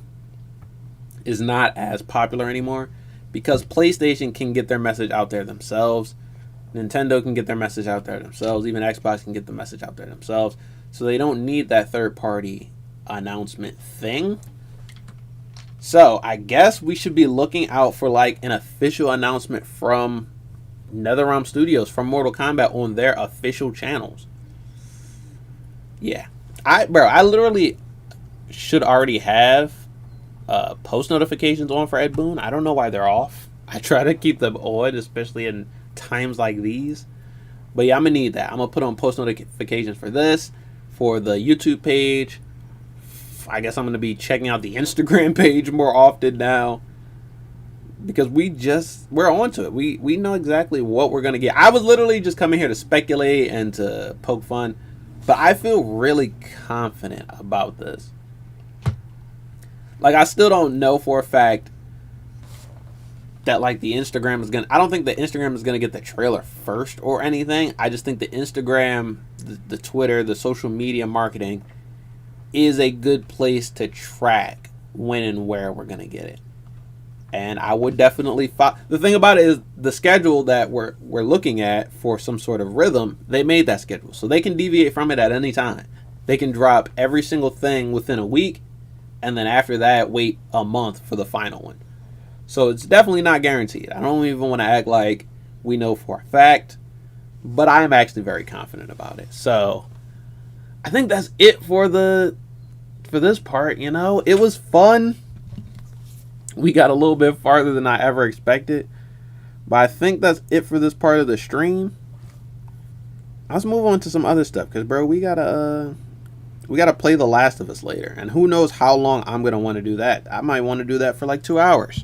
is not as popular anymore, because PlayStation can get their message out there themselves, Nintendo can get their message out there themselves, even Xbox can get the message out there themselves, so they don't need that third party announcement thing. So I guess we should be looking out for like an official announcement from NetherRealm Studios, from Mortal Kombat, on their official channels. Yeah, I literally should already have post notifications on for Ed Boon. I don't know why they're off. I try to keep them on, especially in times like these. But yeah, I'm gonna need that. I'm gonna put on post notifications for this, for the YouTube page. I guess I'm gonna be checking out the Instagram page more often now, because we're onto it. We know exactly what we're gonna get. I was literally just coming here to speculate and to poke fun, but I feel really confident about this. Like, I still don't know for a fact that like the Instagram is gonna, I don't think the Instagram is gonna get the trailer first or anything. I just think the Instagram, the Twitter, the social media marketing is a good place to track when and where we're gonna get it. And I would definitely the thing about it is the schedule that we're looking at for some sort of rhythm, they made that schedule, so they can deviate from it at any time. They can drop every single thing within a week, and then after that wait a month for the final one. So it's definitely not guaranteed. I don't even want to act like we know for a fact, but I am actually very confident about it. So I think that's it for this part. You know, it was fun. We got a little bit farther than I ever expected, but I think that's it for this part of the stream. Let's move on to some other stuff, because bro, we gotta play The Last of Us later, and who knows how long I'm gonna want to do that. I might want to do that for like 2 hours.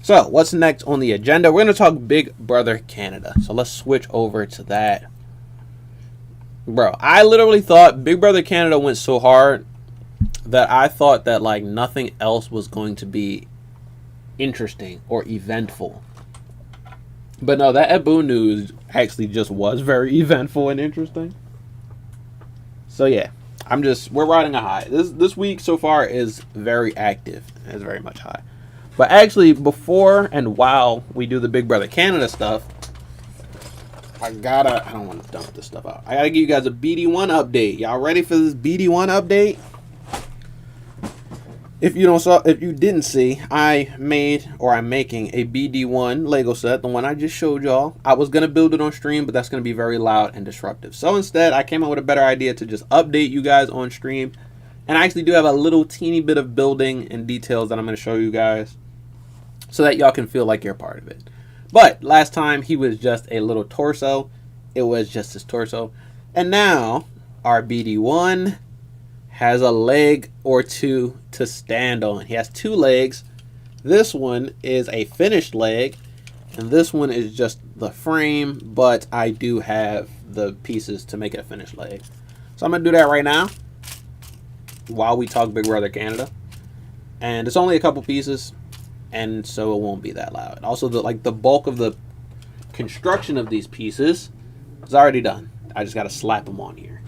So what's next on the agenda? We're gonna talk Big Brother Canada. So let's switch over to that. Bro, I literally thought Big Brother Canada went so hard that I thought that like nothing else was going to be interesting or eventful. But no, that Ed Boon news actually just was very eventful and interesting. So yeah, we're riding a high. This week so far is very active. It's very much high. But actually, before and while we do the Big Brother Canada stuff, I don't want to dump this stuff out. I gotta give you guys a BD1 update. Y'all ready for this BD1 update? If you didn't see, I'm making a BD1 Lego set, the one I just showed y'all. I was gonna build it on stream, but that's gonna be very loud and disruptive. So instead, I came up with a better idea to just update you guys on stream. And I actually do have a little teeny bit of building and details that I'm gonna show you guys, so that y'all can feel like you're a part of it. But last time he was just a little torso. It was just his torso. And now our BD1 has a leg or two to stand on. He has 2 legs. This one is a finished leg, and this one is just the frame, but I do have the pieces to make it a finished leg. So I'm going to do that right now while we talk Big Brother Canada. And it's only a couple pieces, and so it won't be that loud. Also, the bulk of the construction of these pieces is already done. I just got to slap them on here.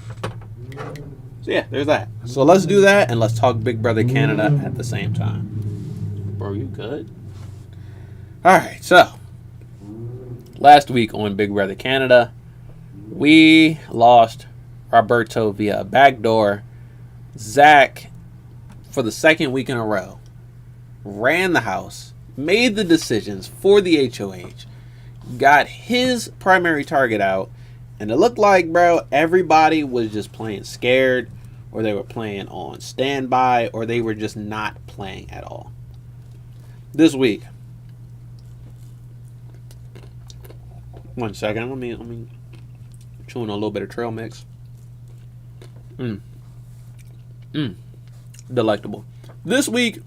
So yeah, there's that. So let's do that, and let's talk Big Brother Canada at the same time. Bro, you good? Alright, so last week on Big Brother Canada, we lost Roberto via a backdoor. Zach, for the second week in a row, ran the house, made the decisions for the HOH, got his primary target out, and it looked like, bro, everybody was just playing scared, or they were playing on standby, or they were just not playing at all. This week, 1 second, let me chewing a little bit of trail mix. Delectable. This week,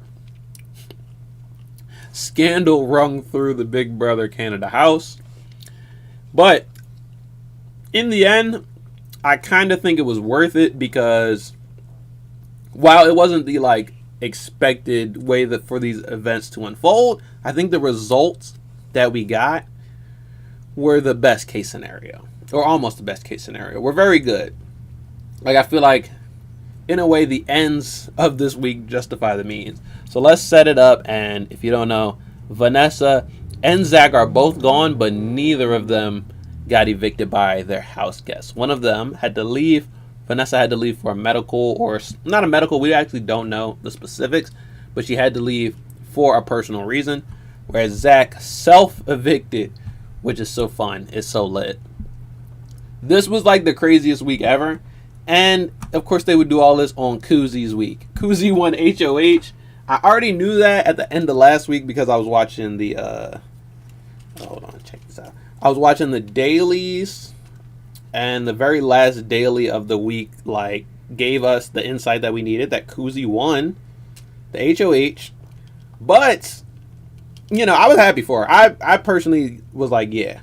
scandal rung through the Big Brother Canada house, but in the end, I kind of think it was worth it, because while it wasn't the expected way that for these events to unfold, I think the results that we got were the best case scenario, or almost the best case scenario. We're very good. I feel like in a way the ends of this week justify the means. So let's set it up. And if you don't know, Vanessa and Zach are both gone, but neither of them got evicted by their house guests. One of them had to leave. Vanessa had to leave for a medical, or not a medical, we actually don't know the specifics, but she had to leave for a personal reason, whereas Zach self-evicted, which is so fun. It's so lit. This was the craziest week ever, and of course they would do all this on Kuzi's week. Kuzi won HOH. I already knew that at the end of last week because I was watching the hold on, check this out. I was watching the dailies, and the very last daily of the week gave us the insight that we needed, that Kuzi won the HOH. But I was happy for her. I personally was yeah,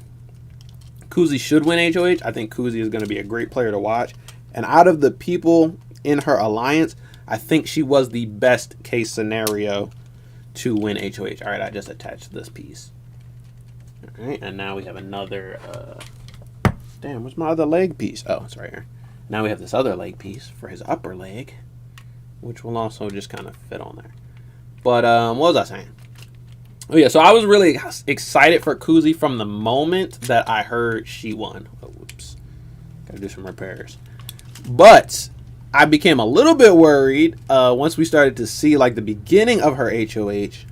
Kuzi should win HOH. I think Kuzi is going to be a great player to watch. And out of the people in her alliance, I think she was the best case scenario to win HOH. All right, I just attached this piece. All right, and now we have another... damn, where's my other leg piece? Oh, it's right here. Now we have this other leg piece for his upper leg, which will also just kind of fit on there. But what was I saying? Oh yeah, so I was really excited for Kuzi from the moment that I heard she won. Oh, whoops. Gotta do some repairs. But I became a little bit worried once we started to see the beginning of her HOH,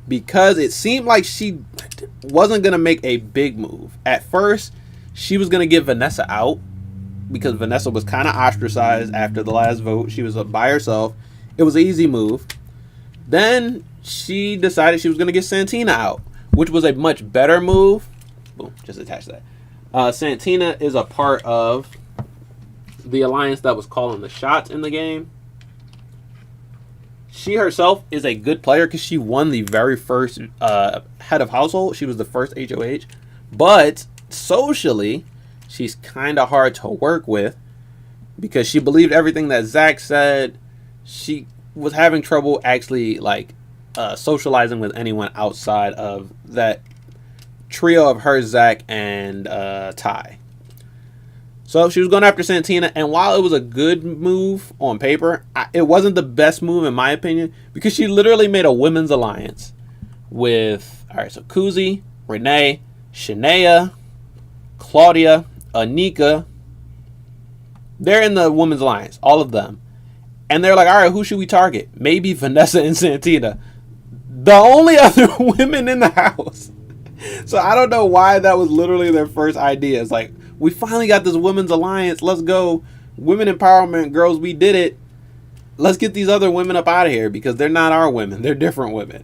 because it seemed like she wasn't going to make a big move. At first, she was going to get Vanessa out, because Vanessa was kind of ostracized after the last vote. She was by herself. It was an easy move. Then she decided she was going to get Santina out, which was a much better move. Boom, just attach that. Santina is a part of the alliance that was calling the shots in the game. She herself is a good player because she won the very first head of household. She was the first HOH. But socially, she's kind of hard to work with because she believed everything that Zach said. She was having trouble actually socializing with anyone outside of that trio of her, Zach, and Ty. So she was going after Santina, and while it was a good move on paper, it wasn't the best move in my opinion, because she literally made a women's alliance with, so Kuzi, Renee, Shania, Claudia, Anika. They're in the women's alliance, all of them. And they're like, all right, who should we target? Maybe Vanessa and Santina. The only other women in the house. So I don't know why that was literally their first idea. It's like, we finally got this women's alliance. Let's go. Women empowerment, girls, we did it. Let's get these other women up out of here because they're not our women. They're different women.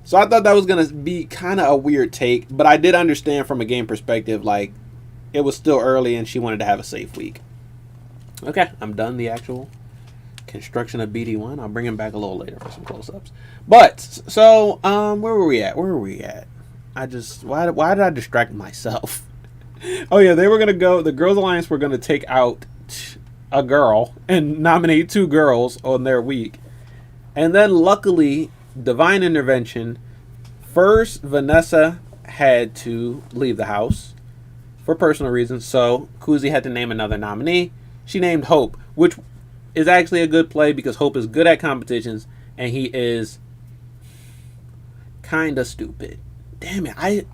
So I thought that was going to be kind of a weird take, but I did understand from a game perspective, it was still early and she wanted to have a safe week. Okay, I'm done the actual Construction of BD1. I'll bring him back a little later for some close-ups. But so where were we at? Why did I distract myself? Oh yeah, they were gonna go. The Girls Alliance were gonna take out a girl and nominate 2 girls on their week, and then luckily, divine intervention. First, Vanessa had to leave the house for personal reasons, so Kuzi had to name another nominee. She named Hope, which is actually a good play because Hope is good at competitions and he is kind of stupid. Damn it,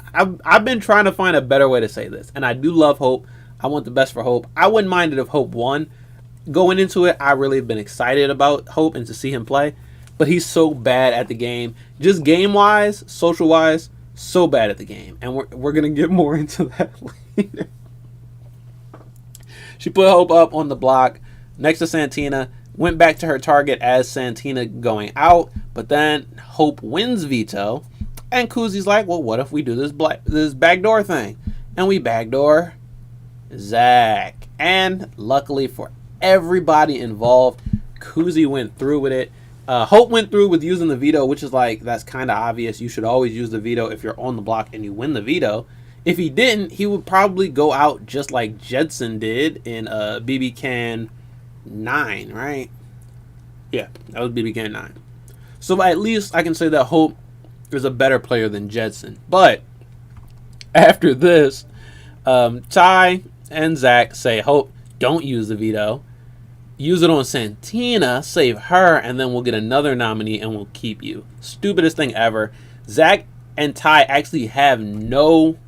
I've been trying to find a better way to say this, and I do love Hope. I want the best for Hope. I wouldn't mind it if Hope won. Going into it, I really have been excited about Hope and to see him play, but he's so bad at the game, just game-wise, social-wise, so bad at the game, and we're gonna get more into that later. She put Hope up on the block next to Santina, went back to her target as Santina going out, but then Hope wins veto, and Kuzi's like, well, what if we do this backdoor thing? And we backdoor Zach. And luckily for everybody involved, Kuzi went through with it. Hope went through with using the veto, which is like, that's kind of obvious. You should always use the veto if you're on the block and you win the veto. If he didn't, he would probably go out just like Jedson did in BBCan 9, right? Yeah, that was BBCan 9. So at least I can say that Hope is a better player than Jedson. But after this, Ty and Zach say, Hope, don't use the veto. Use it on Santina, save her, and then we'll get another nominee and we'll keep you. Stupidest thing ever. Zach and Ty actually have no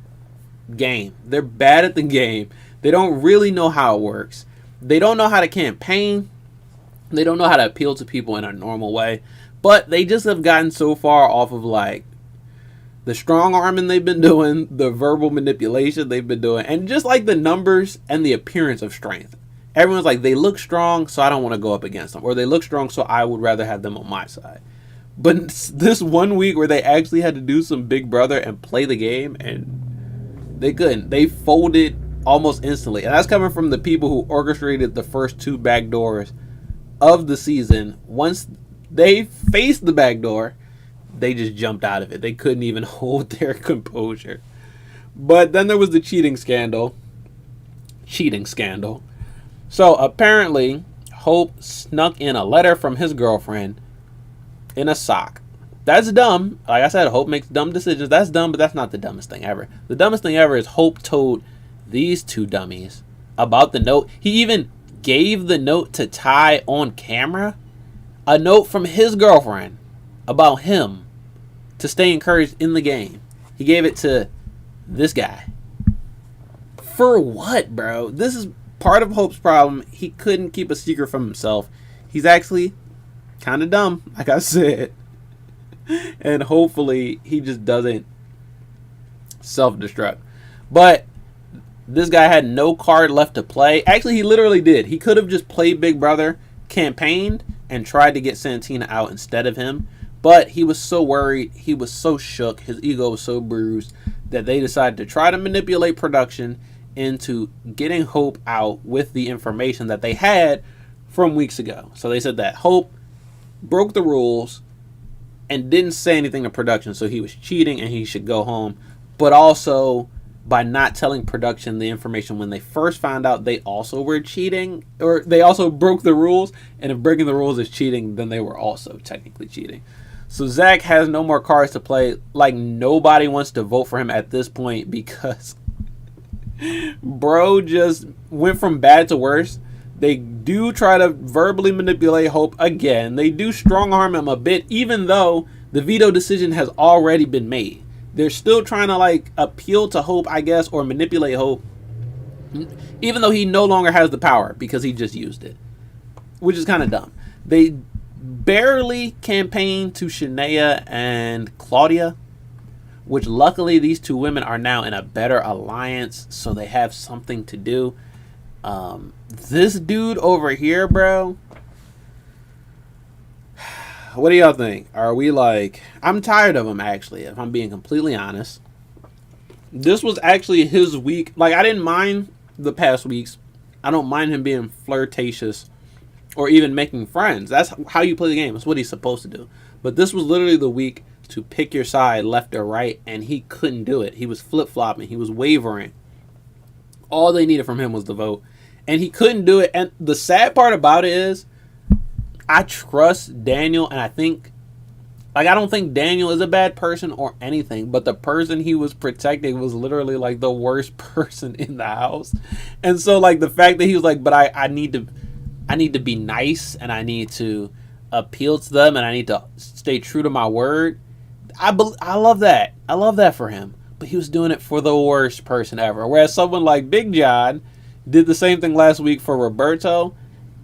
game. They're bad at the game. They don't really know how it works. They don't know how to campaign. They don't know how to appeal to people in a normal way. But they just have gotten so far off of like the strong arming they've been doing, the verbal manipulation they've been doing, and just like the numbers and the appearance of strength. Everyone's like, they look strong, so I don't want to go up against them. Or they look strong, so I would rather have them on my side. But this 1 week where they actually had to do some Big Brother and play the game, and they couldn't. They folded almost instantly. And that's coming from the people who orchestrated the first 2 backdoors of the season. Once they faced the backdoor, they just jumped out of it. They couldn't even hold their composure. But then there was the cheating scandal. So apparently, Hope snuck in a letter from his girlfriend in a sock. That's dumb. Like I said, Hope makes dumb decisions. That's dumb, but that's not the dumbest thing ever. The dumbest thing ever is Hope told these 2 dummies about the note. He even gave the note to Ty on camera. A note from his girlfriend about him to stay encouraged in the game. He gave it to this guy. For what, bro? This is part of Hope's problem. He couldn't keep a secret from himself. He's actually kind of dumb, like I said. And hopefully he just doesn't self-destruct. But this guy had no card left to play. Actually, he literally did. He could have just played Big Brother, campaigned, and tried to get Santina out instead of him. But he was so worried, he was so shook, his ego was so bruised, that they decided to try to manipulate production into getting Hope out with the information that they had from weeks ago. So they said that Hope broke the rules and didn't say anything to production, so he was cheating and he should go home. But also, by not telling production the information when they first found out, they also were cheating, or they also broke the rules. And if breaking the rules is cheating, then they were also technically cheating. So Zach has no more cards to play. Like, nobody wants to vote for him at this point because bro just went from bad to worse. They do try to verbally manipulate Hope again. They do strong arm him a bit, even though the veto decision has already been made. They're still trying to like appeal to Hope, I guess, or manipulate Hope, even though he no longer has the power because he just used it, which is kind of dumb. They barely campaigned to Shania and Claudia, which luckily these 2 women are now in a better alliance, so they have something to do. This dude over here, bro, what do y'all think? Are we like, I'm tired of him, actually, if I'm being completely honest. This was actually his week. Like, I didn't mind the past weeks. I don't mind him being flirtatious or even making friends. That's how you play the game. That's what he's supposed to do. But this was literally the week to pick your side left or right, and he couldn't do it. He was flip-flopping. He was wavering. All they needed from him was the vote, and he couldn't do it. And the sad part about it is I trust Daniel, and I don't think Daniel is a bad person or anything, but the person he was protecting was literally like the worst person in the house. And so like the fact that he was like, but I need to be nice, and I need to appeal to them, and I need to stay true to my word. I love that. I love that for him. But he was doing it for the worst person ever. Whereas someone like Big John did the same thing last week for Roberto,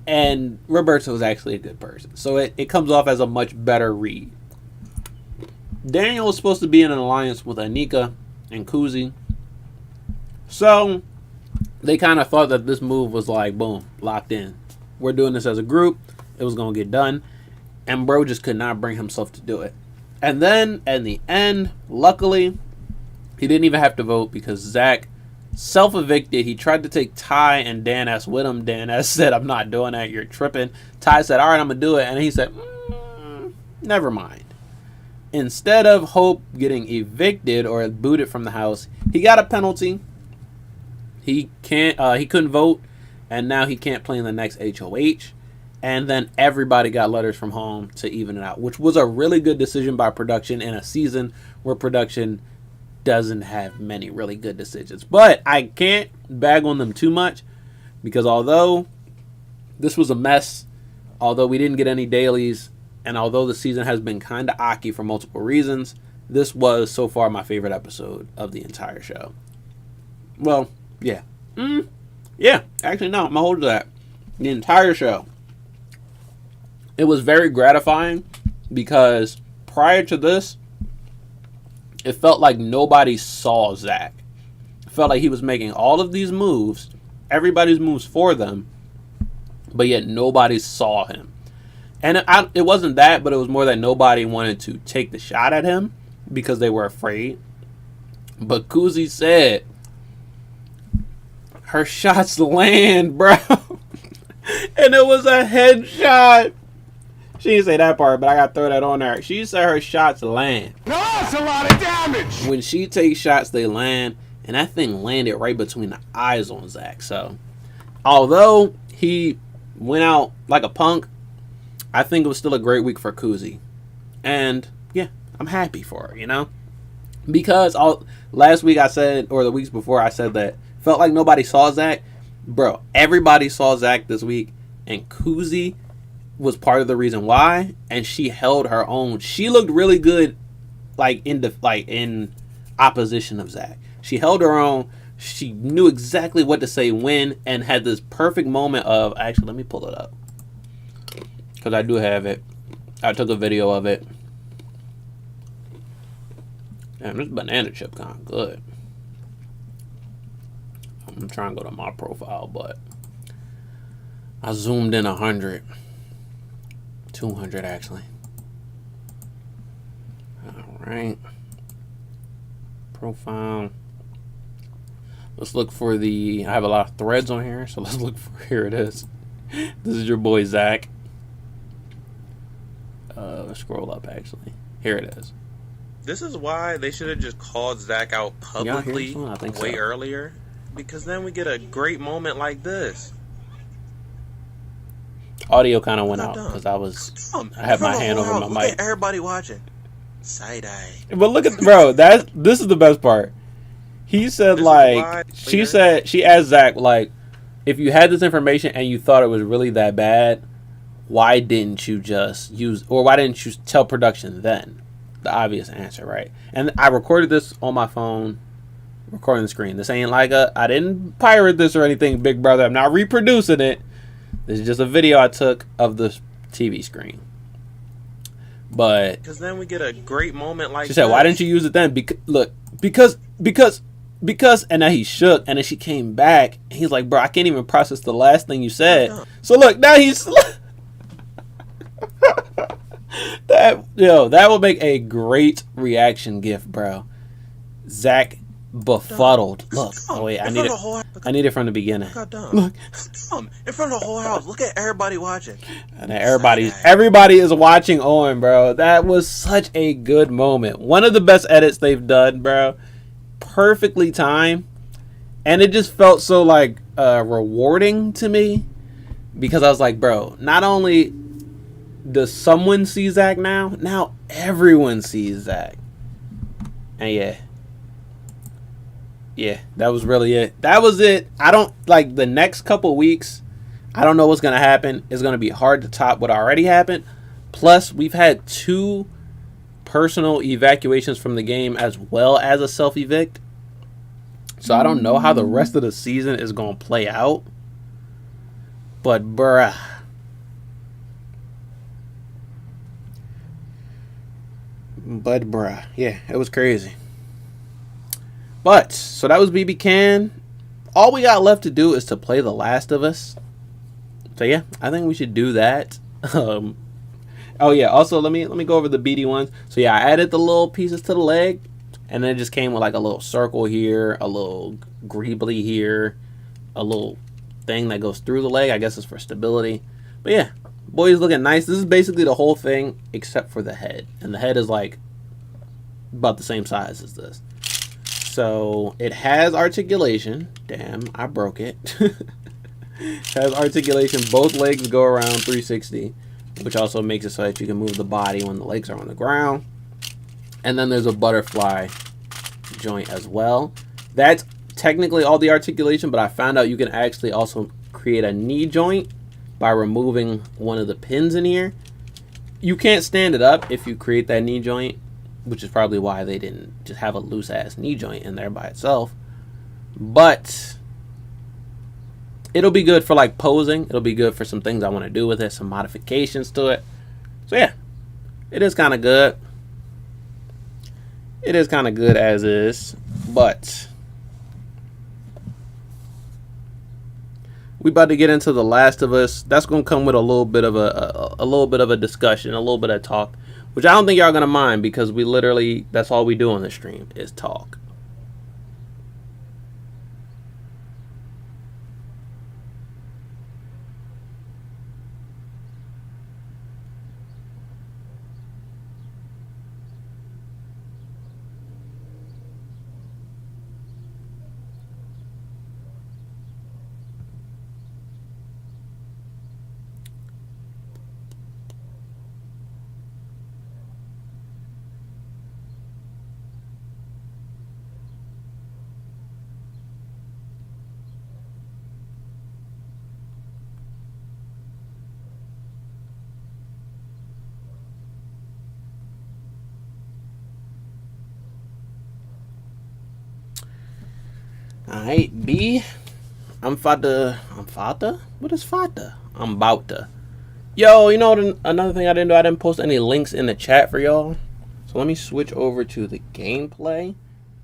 and Roberto is actually a good person. So it comes off as a much better read. Daniel was supposed to be in an alliance with Anika and Kuzi. So they kind of thought that this move was like, boom, locked in. We're doing this as a group. It was going to get done. And bro just could not bring himself to do it. And then in the end, luckily, he didn't even have to vote because Zach self-evicted. He tried to take Ty and Dan S with him. Dan S said, I'm not doing that. You're tripping. Ty said, all right, I'm going to do it. And he said, never mind. Instead of Hope getting evicted or booted from the house, he got a penalty. He couldn't vote, and now he can't play in the next HOH. And then everybody got letters from home to even it out, which was a really good decision by production in a season where production doesn't have many really good decisions. But I can't bag on them too much because although this was a mess, although we didn't get any dailies, and although the season has been kind of ocky for multiple reasons, this was so far my favorite episode of the entire show. Well, yeah. Yeah, actually, no, I'm going to hold to that. The entire show. It was very gratifying because prior to this, it felt like nobody saw Zach. It felt like he was making all of these moves, everybody's moves for them, but yet nobody saw him. And it wasn't that, but it was more that nobody wanted to take the shot at him because they were afraid. But Kuzi said, her shots land, bro. And it was a headshot. She didn't say that part, but I got to throw that on there. She said her shots land. No, that's a lot of damage. When she takes shots, they land. And that thing landed right between the eyes on Zach. So, although he went out like a punk, I think it was still a great week for Kuzi. And, yeah, I'm happy for her, you know? Because last week I said, or the weeks before, I said that felt like nobody saw Zach. Bro, everybody saw Zach this week. And Kuzi was part of the reason why. And she held her own. She looked really good, in opposition of Zach. She held her own. She knew exactly what to say when, and had this perfect moment of, actually, let me pull it up. Because I do have it. I took a video of it. Damn, this banana chip kind of good. I'm trying to go to my profile, but I zoomed in 100. 200, actually. Alright. Profile. Let's look for I have a lot of threads on here, so let's look for, here it is. This is your boy, Zach. Let's scroll up, actually. Here it is. This is why they should have just called Zach out publicly way earlier. Because then we get a great moment like this. Audio kind of went out because I had my hand over my mic. Everybody watching. Side eye. But look at, bro, this is the best part. He said, she asked Zach, like, if you had this information and you thought it was really that bad, why didn't you just why didn't you tell production then? The obvious answer, right? And I recorded this on my phone, recording the screen. This ain't like I didn't pirate this or anything, big brother. I'm not reproducing it. This is just a video I took of the TV screen. But because then we get a great moment like she said, why didn't you use it then? Because, and now he shook, and then she came back, and he's like, bro, I can't even process the last thing you said. So look, now he's that will make a great reaction gif, bro. Zach befuddled. Look. Oh wait, I need it. Whole, I need it from the beginning. Look, Look. dumb. In front of the whole house. Look at everybody watching. And everybody is watching Owen, bro. That was such a good moment. One of the best edits they've done, bro. Perfectly timed. And it just felt so like rewarding to me. Because I was like, bro, not only does someone see Zach now everyone sees Zach. And yeah, that was really it. That was it. I don't like the next couple weeks. I don't know what's going to happen. It's going to be hard to top what already happened. Plus, we've had 2 personal evacuations from the game as well as a self-evict. So I don't know how the rest of the season is going to play out. But, bruh. Yeah, it was crazy. But, so that was BBCan. All we got left to do is to play The Last of Us. So yeah, I think we should do that. Oh yeah, also let me go over the BD ones. So yeah, I added the little pieces to the leg. And then it just came with like a little circle here, a little greebly here, a little thing that goes through the leg. I guess it's for stability. But yeah, boy's looking nice. This is basically the whole thing except for the head. And the head is like about the same size as this. So it has articulation. Damn, I broke it. It has articulation. Both legs go around 360, which also makes it so that you can move the body when the legs are on the ground. And then there's a butterfly joint as well. That's technically all the articulation, but I found out you can actually also create a knee joint by removing one of the pins in here. You can't stand it up if you create that knee joint, which is probably why they didn't just have a loose ass knee joint in there by itself. But it'll be good for like posing. It'll be good for some things I want to do with it, some modifications to it. So yeah, it is kind of good. It is kind of good as is, but we about to get into The Last of Us. That's gonna come with a little bit of a discussion, a little bit of talk, which I don't think y'all gonna mind because we literally, that's all we do on the stream is talk. Alright, B. I'm about to. What is fata? I'm about to. Yo, you know what, another thing I didn't do? I didn't post any links in the chat for y'all. So let me switch over to the gameplay.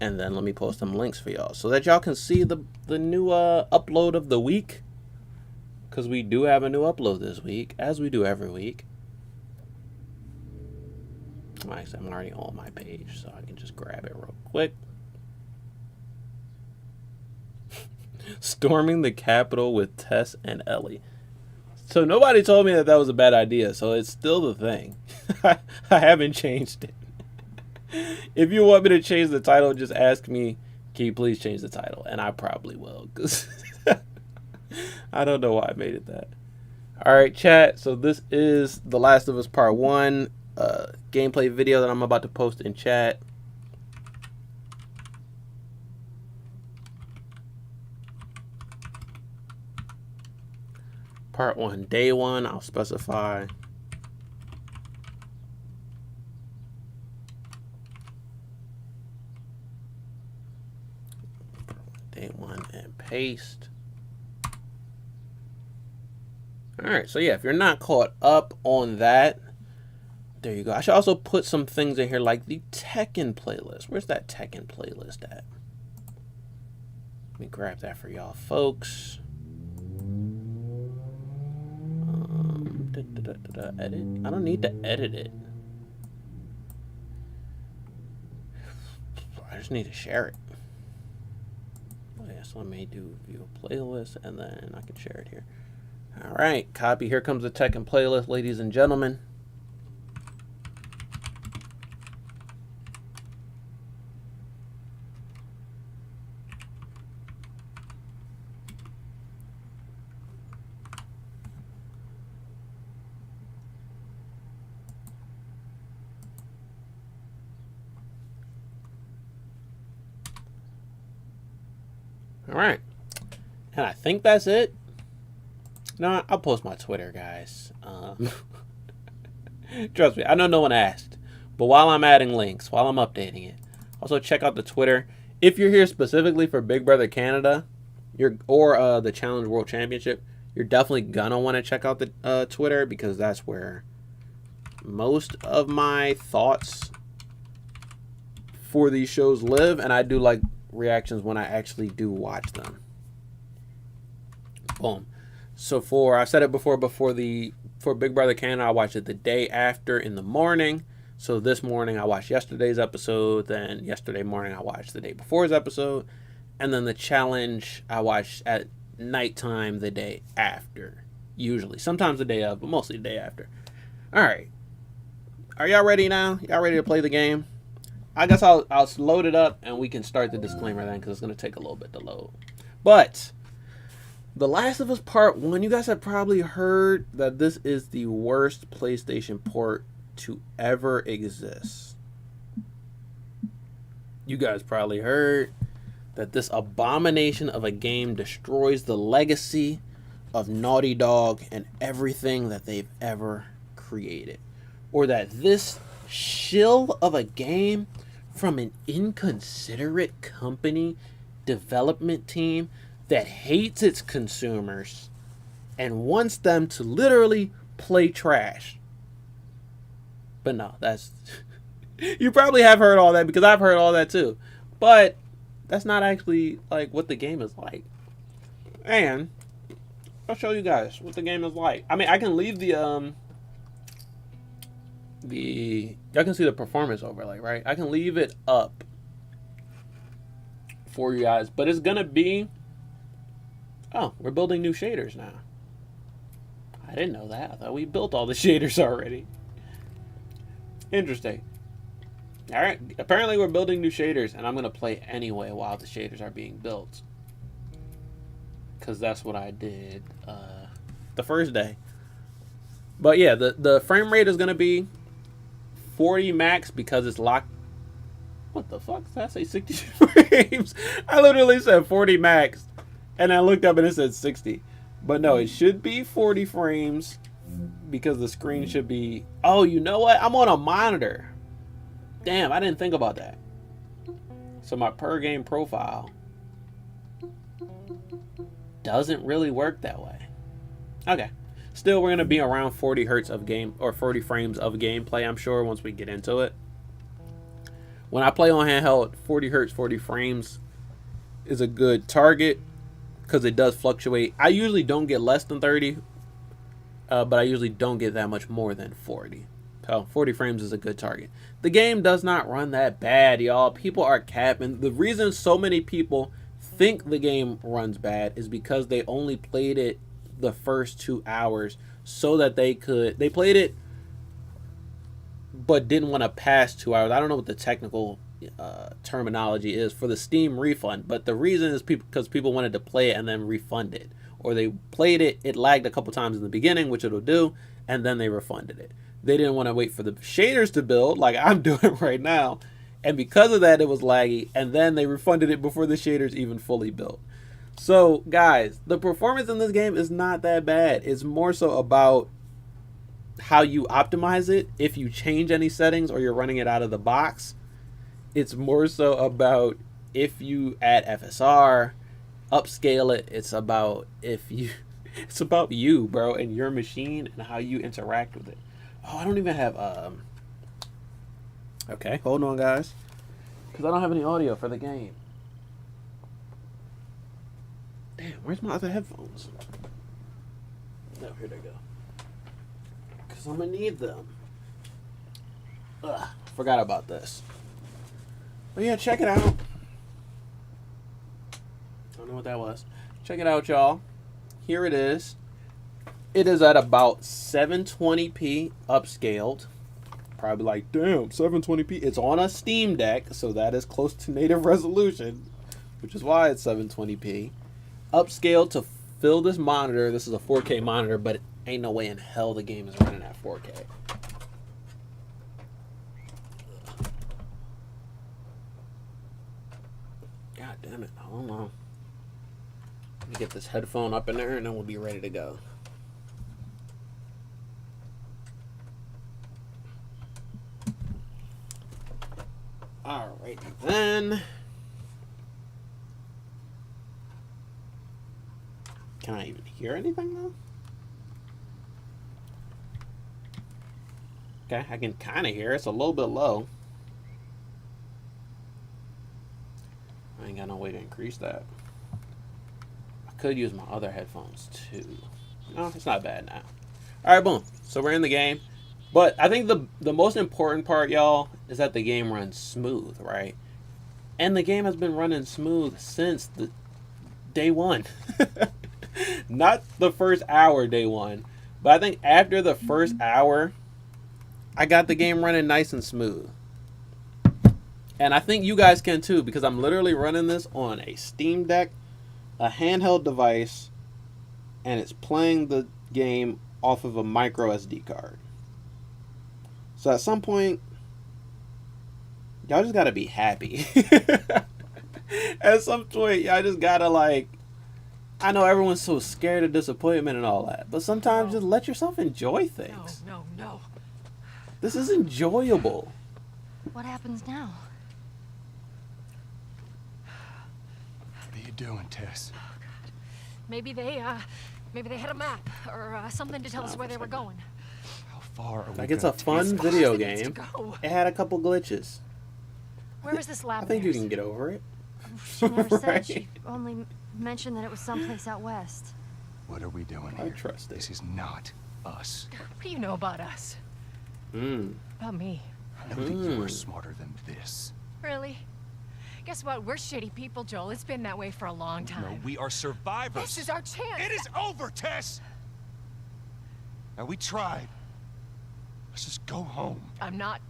And then let me post some links for y'all. So that y'all can see the new upload of the week. Because we do have a new upload this week. As we do every week. Actually, I'm already on my page. So I can just grab it real quick. Storming the Capitol with Tess and Ellie. So nobody told me that was a bad idea, so it's still the thing. I haven't changed it. If you want me to change the title, just ask me, can you please change the title? And I probably will, because I don't know why I made it that. Alright, chat, so this is The Last of Us Part 1 gameplay video that I'm about to post in chat. Part 1, day 1, I'll specify. Day 1 and paste. Alright, so yeah, if you're not caught up on that, there you go. I should also put some things in here like the Tekken playlist. Where's that Tekken playlist at? Let me grab that for y'all folks. Edit? I don't need to edit it. I just need to share it. Oh yeah, so let me do view a playlist, and then I can share it here. All right, copy. Here comes the Tekken playlist, ladies and gentlemen. All right, and I think that's it. No, I'll post my Twitter, guys. Trust me, I know no one asked, but while I'm adding links, while I'm updating it, also check out the Twitter. If you're here specifically for Big Brother Canada, or the Challenge World Championship, you're definitely gonna want to check out the Twitter, because that's where most of my thoughts for these shows live, and I do like reactions when I actually do watch them. Boom. So I said it before Big Brother Canada, I watched it the day after in the morning. So this morning I watched yesterday's episode, then yesterday morning I watched the day before's episode, and then the challenge I watched at nighttime the day after. Usually. Sometimes the day of, but mostly the day after. Alright. Are y'all ready now? Y'all ready to play the game? I guess I'll load it up and we can start the disclaimer then, because it's going to take a little bit to load. But The Last of Us Part 1, you guys have probably heard that this is the worst PlayStation port to ever exist. You guys probably heard that this abomination of a game destroys the legacy of Naughty Dog and everything that they've ever created. Or that this shill of a game from an inconsiderate company development team that hates its consumers and wants them to literally play trash. But no, that's... You probably have heard all that, because I've heard all that too. But that's not actually like what the game is like. And I'll show you guys what the game is like. I mean, I can leave y'all can see the performance overlay, right? I can leave it up for you guys, but it's gonna be... Oh, we're building new shaders now. I didn't know that. I thought we built all the shaders already. Interesting. Alright, apparently we're building new shaders, and I'm gonna play anyway while the shaders are being built. Because that's what I did the first day. But yeah, the frame rate is gonna be 40 max because it's locked. What the fuck? Did I say 60 frames? I literally said 40 max, and I looked up and it said 60. But no, it should be 40 frames because the screen should be... Oh, you know what? I'm on a monitor. Damn, I didn't think about that. So my per game profile doesn't really work that way. Okay. Still, we're going to be around 40 hertz of game, or 40 frames of gameplay, I'm sure, once we get into it. When I play on handheld, 40 hertz, 40 frames is a good target because it does fluctuate. I usually don't get less than 30, but I usually don't get that much more than 40. So 40 frames is a good target. The game does not run that bad, y'all. People are capping. The reason so many people think the game runs bad is because they only played it the first 2 hours so that they played it but didn't want to pass 2 hours. I don't know what the technical terminology is for the Steam refund, but the reason is because people wanted to play it and then refund it, or they played it, it lagged a couple times in the beginning, which it'll do, and then they refunded it. They didn't want to wait for the shaders to build like I'm doing right now, and because of that it was laggy, and then they refunded it before the shaders even fully built. So guys, the performance in this game is not that bad. It's more so about how you optimize it. If you change any settings or you're running it out of the box, it's more so about if you add FSR, upscale it. It's about it's about you, bro, and your machine and how you interact with it. Oh, I don't even have okay, hold on guys, because I don't have any audio for the game. Damn, where's my other headphones? Oh, here they go. Because I'm going to need them. Ugh, forgot about this. But yeah, check it out. what that was. Check it out, y'all. Here it is. It is at about 720p upscaled. Probably like, damn, 720p. It's on a Steam Deck, so that is close to native resolution, which is why it's 720p. Upscaled to fill this monitor. This is a 4K monitor, but ain't no way in hell the game is running at 4K. God damn it. Hold on. Let me get this headphone up in there and then we'll be ready to go. Alright then. Can I even hear anything though? Okay, I can kind of hear it. It's a little bit low. I ain't got no way to increase that. I could use my other headphones too. No, it's not bad now. Alright, boom. So we're in the game. But I think the most important part, y'all, is that the game runs smooth, right? And the game has been running smooth since the day one. Not the first hour, day one. But I think after the first hour, I got the game running nice and smooth. And I think you guys can too, because I'm literally running this on a Steam Deck, a handheld device, and it's playing the game off of a micro SD card. So at some point, y'all just gotta be happy. At some point, y'all just gotta like, I know everyone's so scared of disappointment and all that, but sometimes just let yourself enjoy things. No. This is enjoyable. What happens now? What are you doing, Tess? Maybe they had a map or something to tell us where they were going. How far are we? Like, it's a fun video game. It had a couple glitches. Where is this lab? I think you can get over it. She never said. Right. She only mentioned that it was someplace out west. What are we doing I here? trust it. This is not us. What do you know about us? About me? I know that you are smarter than this. Really? Guess what? We're shitty people, Joel. It's been that way for a long time. No, we are survivors. This is our chance. It is over, Tess. Now we tried. Let's just go home. I'm not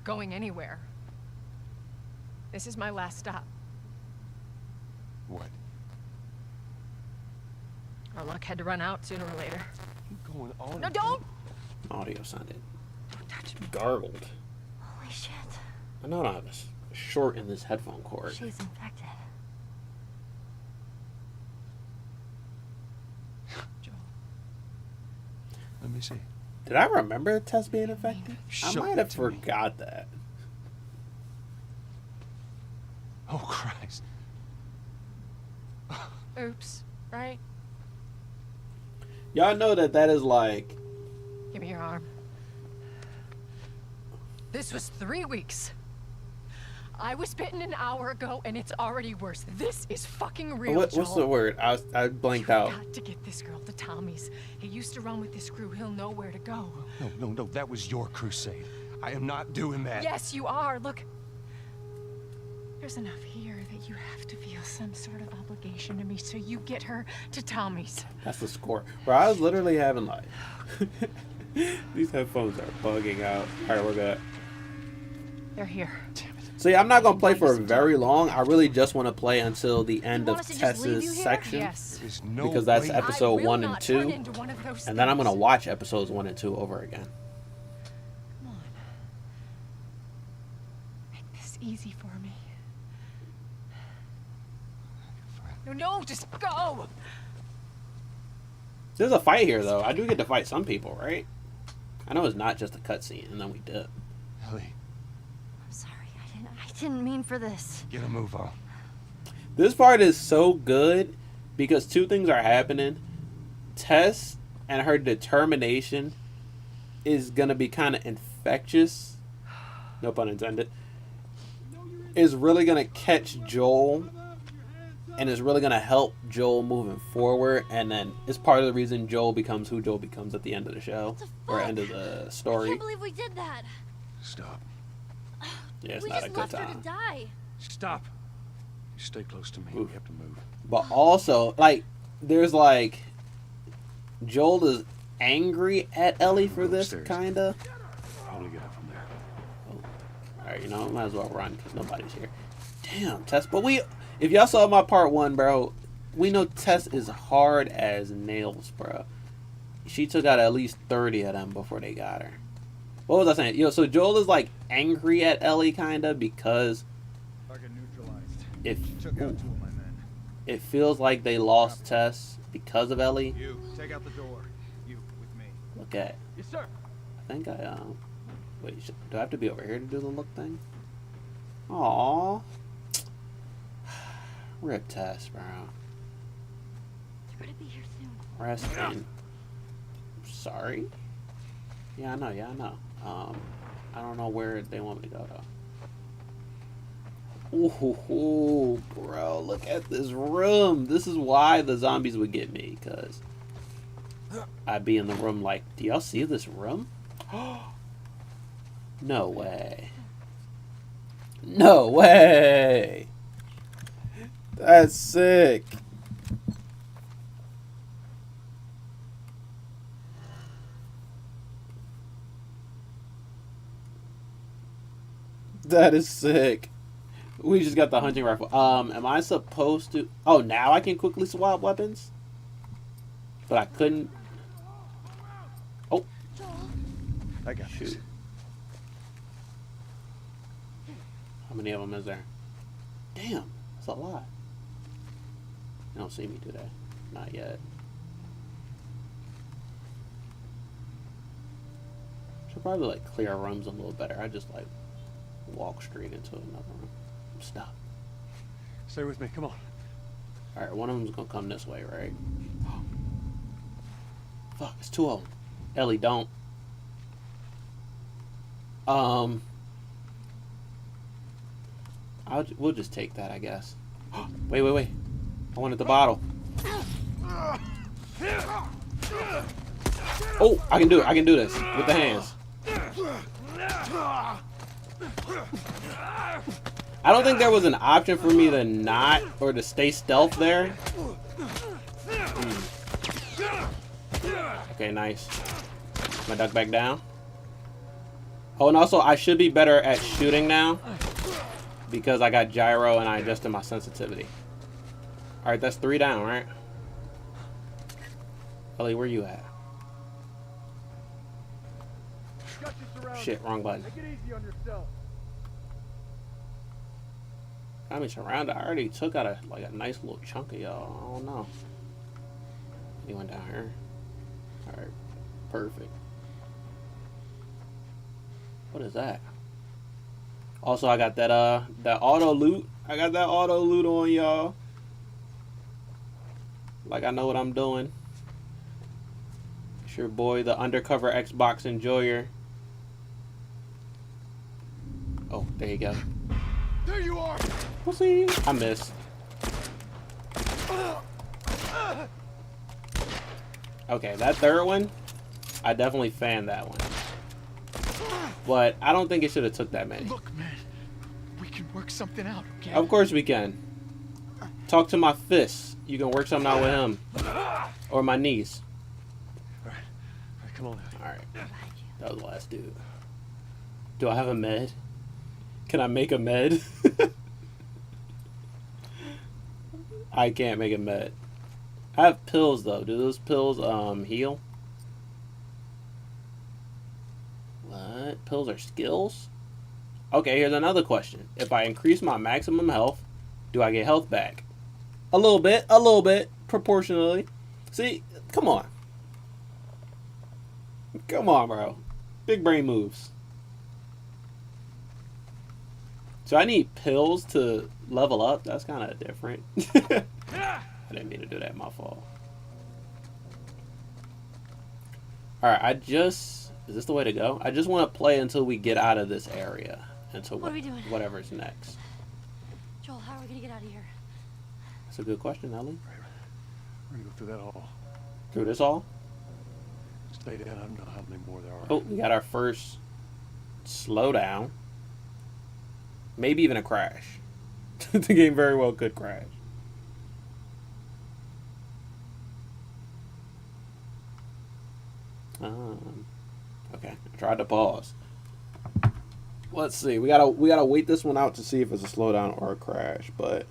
going anywhere. This is my last stop. What? Our luck had to run out sooner or later. Keep going on. No, don't! Audio sounded Don't touch me. gargled. Holy shit. I know I have a short in this headphone cord. She's infected. Joel. Let me see. Did I remember Tess being infected? I Show might it have to me. forgot that. Oh, Christ. Oops. Right? Y'all know that is like... Give me your arm. This was 3 weeks. I was bitten an hour ago, and it's already worse. This is fucking real, What's Joel. the word? I blanked out. Got to get this girl to Tommy's. He used to run with this crew. He'll know where to go. No. That was your crusade. I am not doing that. Yes, you are. Look. There's enough here that you have to feel some sort of obligation to me, so you get her to Tommy's. That's the score. Bro, I was literally having like... These headphones are bugging out. Alright, we're good. They're here. So yeah, I'm not going to play for very long. I really just want to play until the end of want us to just leave you Tess's here? section. Yes. There's no Because that's way. episode I will 1 and not turn 2. into one of those And then I'm going to things. watch episodes 1 and 2 over again. Come on. Make this easy for me. No, just go! There's a fight here, though. I do get to fight some people, right? I know it's not just a cutscene, and then we dip. Ellie, I'm sorry. I didn't mean for this. get a move on. This part is so good because two things are happening. Tess and her determination is going to be kind of infectious. No pun intended. Is really going to catch Joel and is really going to help Joel moving forward. And then it's part of the reason Joel becomes who Joel becomes at the end of the show. Or end of the I story. can't believe we did that. Stop. Yeah, it's We not just a good left her time. to die. Stop. stay close to me. Oof. We have to move. But also, like, there's like, Joel is angry at Ellie for this, Upstairs. kinda. Probably get up from there. Oh. Alright, you know, might as well run, because nobody's here. Damn, Tess. But if y'all saw my part 1, bro, we know Tess is hard as nails, bro. She took out at least 30 of them before they got her. What was I saying? Yo, so Joel is like angry at Ellie, kinda, because it feels like they lost Tess because of Ellie. You take out the door. You with me. Look at. Yes, sir. I think I wait. Do I have to be over here to do the look thing? Aww. Rip Tess, bro. You're gonna be here soon. Resting. Sorry. Yeah, I know. Yeah, I know. I don't know where they want me to go though. Ooh, bro, look at this room. This is why the zombies would get me, cause I'd be in the room like, do y'all see this room? No way. No way. That's sick. That is sick. We just got the hunting rifle. Am I supposed to... Oh, now I can quickly swap weapons? But I couldn't... Oh. I got Shoot. How many of them is there? Damn, that's a lot. They don't see me today. Not yet. Should probably like clear rooms a little better. I just like walk straight into another room. Stop. Stay with me. Come on. Alright, one of them's gonna come this way, right? Fuck, it's 2 of them. Ellie, don't. We'll just take that, I guess. Wait. I wanted the bottle. Oh, I can do it. I can do this with the hands. I don't think there was an option for me to not or to stay stealth there. Okay, nice. My duck back down. Oh, and also I should be better at shooting now because I got gyro and I adjusted my sensitivity. All right, that's 3 down, right? Ellie, where you at? Shit, wrong button. Take it easy on yourself. Got me surrounded. I already took out a nice little chunk of y'all. I don't know. Anyone down here? All right, perfect. What is that? Also, I got that auto loot. I got that auto loot on y'all. Like I know what I'm doing. It's your boy, the undercover Xbox enjoyer. Oh, there you go. There you are. We'll see. I missed. Okay, that third one, I definitely fanned that one. But I don't think it should have took that many. Look, man, we can work something out, okay? Of course we can. Talk to my fists. You can work something out with him. Or my knees. Alright, come on. Alright. That was the last dude. Do I have a med? Can I make a med? I can't make a med. I have pills though. Do those pills heal? What? Pills are skills? Okay, here's another question. If I increase my maximum health, do I get health back? A little bit, proportionally. See, come on. Come on, bro. Big brain moves. So I need pills to level up? That's kind of different. I didn't mean to do that, my fault. Alright, is this the way to go? I just want to play until we get out of this area. Until What are we doing? Whatever's next. Joel, how are we gonna get out of here? That's a good question, Ellie. We're gonna go through that hall. Through this all? Stay down. I don't know how many more there are. Oh, we got our first slowdown. Maybe even a crash. The game very well could crash. Okay, I tried to pause. Let's see. We gotta wait this one out to see if it's a slowdown or a crash, but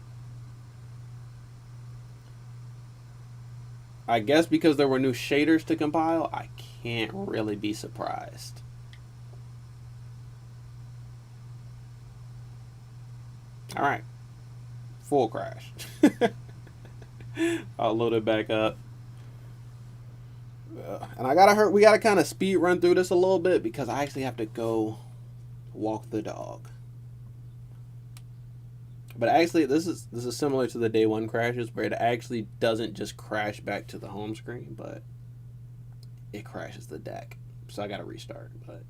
I guess because there were new shaders to compile, I can't really be surprised. All right, full crash. I'll load it back up. And we gotta kind of speed run through this a little bit because I actually have to go walk the dog. But actually, this is similar to the day one crashes where it actually doesn't just crash back to the home screen, but it crashes the deck. So I gotta restart. But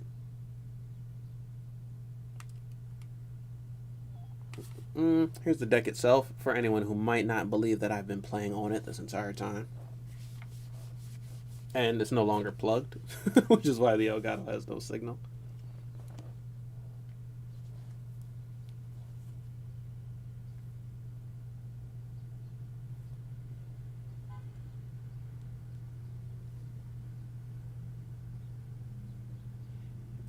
here's the deck itself for anyone who might not believe that I've been playing on it this entire time. And it's no longer plugged, which is why the Elgato has no signal.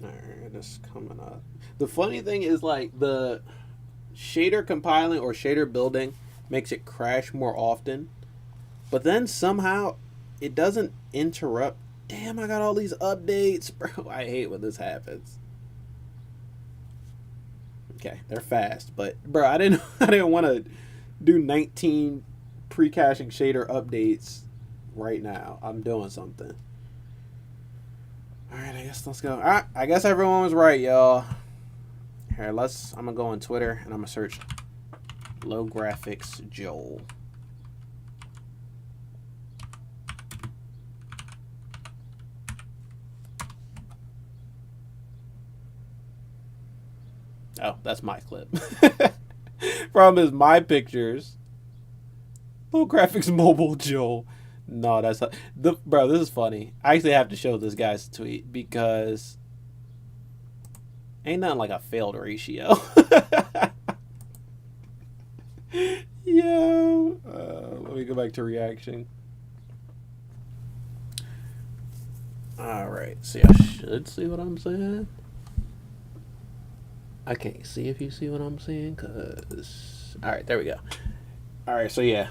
Alright, it's coming up. The funny thing is, like, the shader compiling or shader building makes it crash more often, but then somehow it doesn't interrupt. Damn, I got all these updates, bro. I hate when this happens. Okay, they're fast, but bro, I didn't want to do 19 pre-caching shader updates right now. I'm doing something. All right, I guess let's go. All right, I guess everyone was right, y'all. Here, I'm gonna go on Twitter and I'm gonna search low graphics Joel. Oh, that's my clip. Problem is, my pictures. Low graphics mobile Joel. No, that's not, bro. This is funny. I actually have to show this guy's tweet because ain't nothing like a failed ratio. Yo, let me go back to reaction. All right, see, I should see what I'm saying. I can't see if you see what I'm saying, cause all right, there we go. All right, so yeah,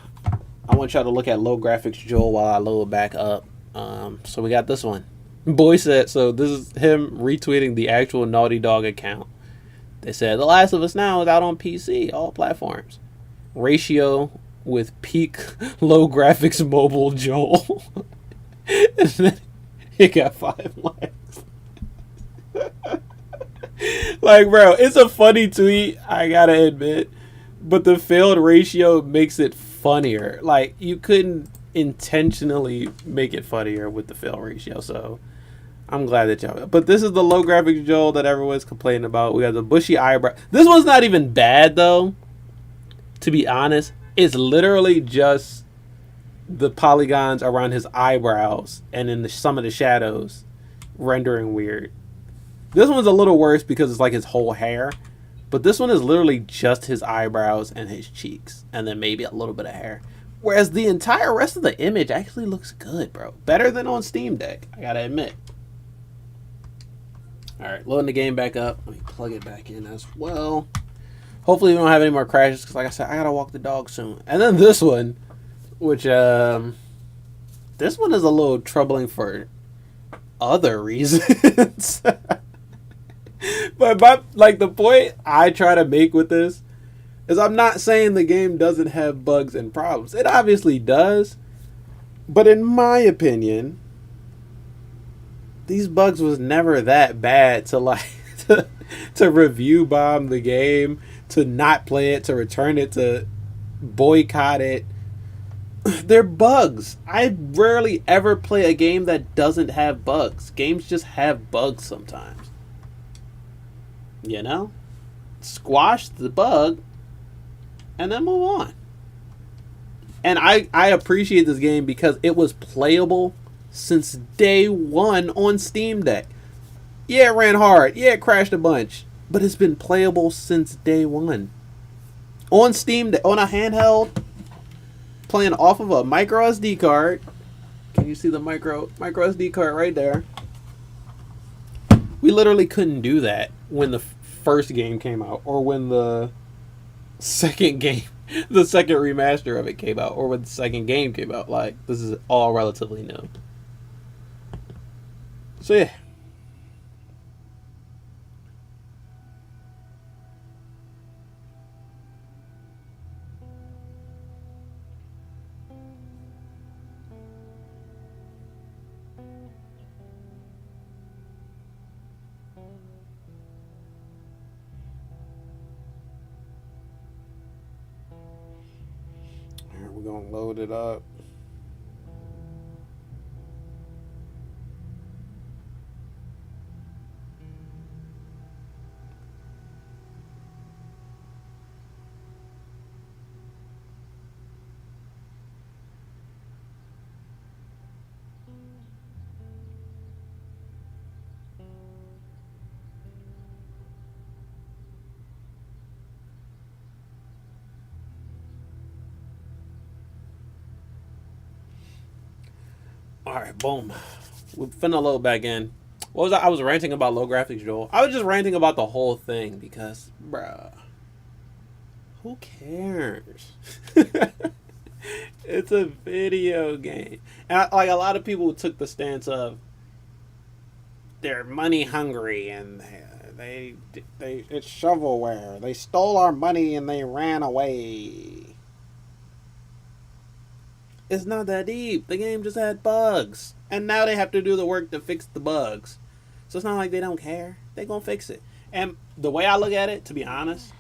I want y'all to look at low graphics Joel while I load back up. So we got this one. Boy said, so this is him retweeting the actual Naughty Dog account. They said The Last of Us Now is out on PC, all platforms. Ratio with peak low graphics mobile Joel. And then he got 5 likes. Like, bro, it's a funny tweet, I gotta admit, but the failed ratio makes it funnier. Like, you couldn't intentionally make it funnier with the fail ratio, so I'm glad that y'all. But this is the low graphics Joel that everyone's complaining about. We got the bushy eyebrow. This one's not even bad, though, to be honest. It's literally just the polygons around his eyebrows and in some of the shadows rendering weird. This one's a little worse because it's like his whole hair. But this one is literally just his eyebrows and his cheeks. And then maybe a little bit of hair. Whereas the entire rest of the image actually looks good, bro. Better than on Steam Deck, I gotta admit. Alright, loading the game back up. Let me plug it back in as well. Hopefully we don't have any more crashes. Because like I said, I gotta walk the dog soon. And then this one. Which, this one is a little troubling for other reasons. But the point I try to make with this is I'm not saying the game doesn't have bugs and problems. It obviously does. But in my opinion, these bugs was never that bad to like to review bomb the game, to not play it, to return it, to boycott it. They're bugs. I rarely ever play a game that doesn't have bugs. Games just have bugs sometimes. You know? Squash the bug and then move on. And I appreciate this game because it was playable since day one on Steam Deck. Yeah, it ran hard. Yeah, it crashed a bunch. But it's been playable since day one on Steam, on a handheld, playing off of a micro SD card. Can you see the micro SD card right there? We literally couldn't do that when the first game came out, or when the second game, the second remaster of it came out, or when the second game came out. Like, this is all relatively new. So yeah. We're gonna load it up. Alright, boom. We're finna load back in. What was I was ranting about low graphics, Joel. I was just ranting about the whole thing because, bruh, who cares? It's a video game. And like, a lot of people took the stance of they're money hungry and they it's shovelware. They stole our money and they ran away. It's not that deep. The game just had bugs. And now they have to do the work to fix the bugs. So it's not like they don't care. They're going to fix it. And the way I look at it, to be honest,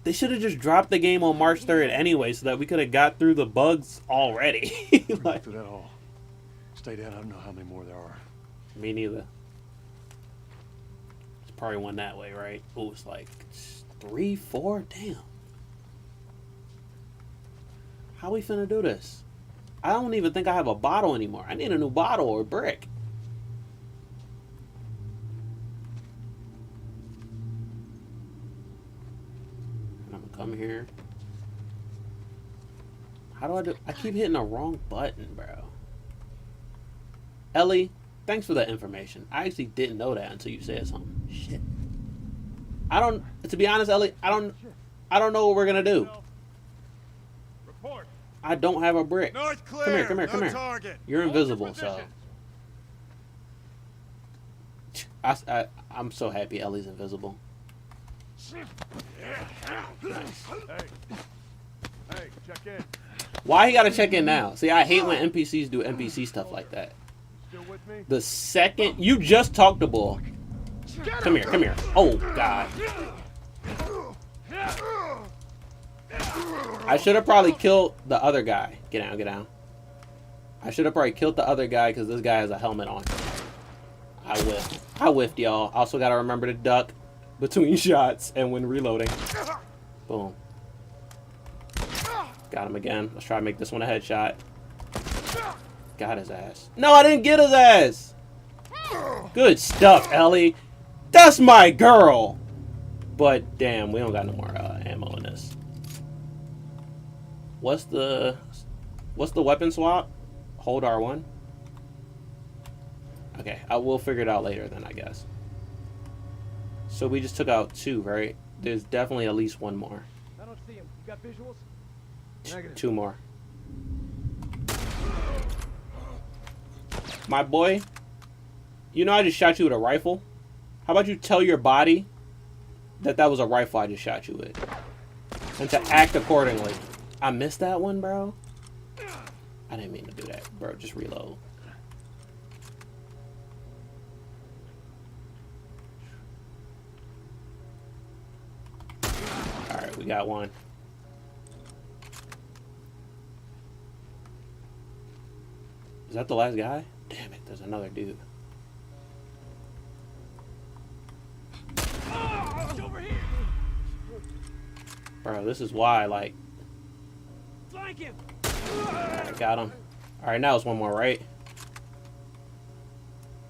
they should have just dropped the game on March 3rd anyway so that we could have got through the bugs already. Like, through that all. Stay down. I don't know how many more there are. Me neither. It's probably one that way, right? Oh, it's like 3, 4? Damn. How we finna do this? I don't even think I have a bottle anymore. I need a new bottle or brick. And I'm gonna come here. How do I do? I keep hitting the wrong button, bro. Ellie, thanks for that information. I actually didn't know that until you said something. Shit. To be honest, Ellie, I don't know what we're gonna do. Report. I don't have a brick. North clear. Come here. Target. You're invisible, so. I'm so happy Ellie's invisible. Nice. Hey, check in. Why he gotta check in now? See, I hate when NPCs do NPC stuff like that. Still with me? The second you just talked to Bull. Come here. Oh God. I should have probably killed the other guy. Get down. I should have probably killed the other guy because this guy has a helmet on. I whiffed, y'all. Also got to remember to duck between shots and when reloading. Boom. Got him again. Let's try to make this one a headshot. Got his ass. No, I didn't get his ass. Good stuff, Ellie. That's my girl. But damn, we don't got no more ammo in this. What's the weapon swap? Hold R1. Okay, I will figure it out later then, I guess. So we just took out 2, right? There's definitely at least 1 more. I don't see him. You got visuals? Negative. 2 more. My boy, you know I just shot you with a rifle? How about you tell your body that was a rifle I just shot you with? And to act accordingly. I missed that one, bro. I didn't mean to do that, bro. Just reload. Alright, we got one. Is that the last guy? Damn it, there's another dude. Bro, this is why, like... Alright, got him. Alright, now it's 1 more, right?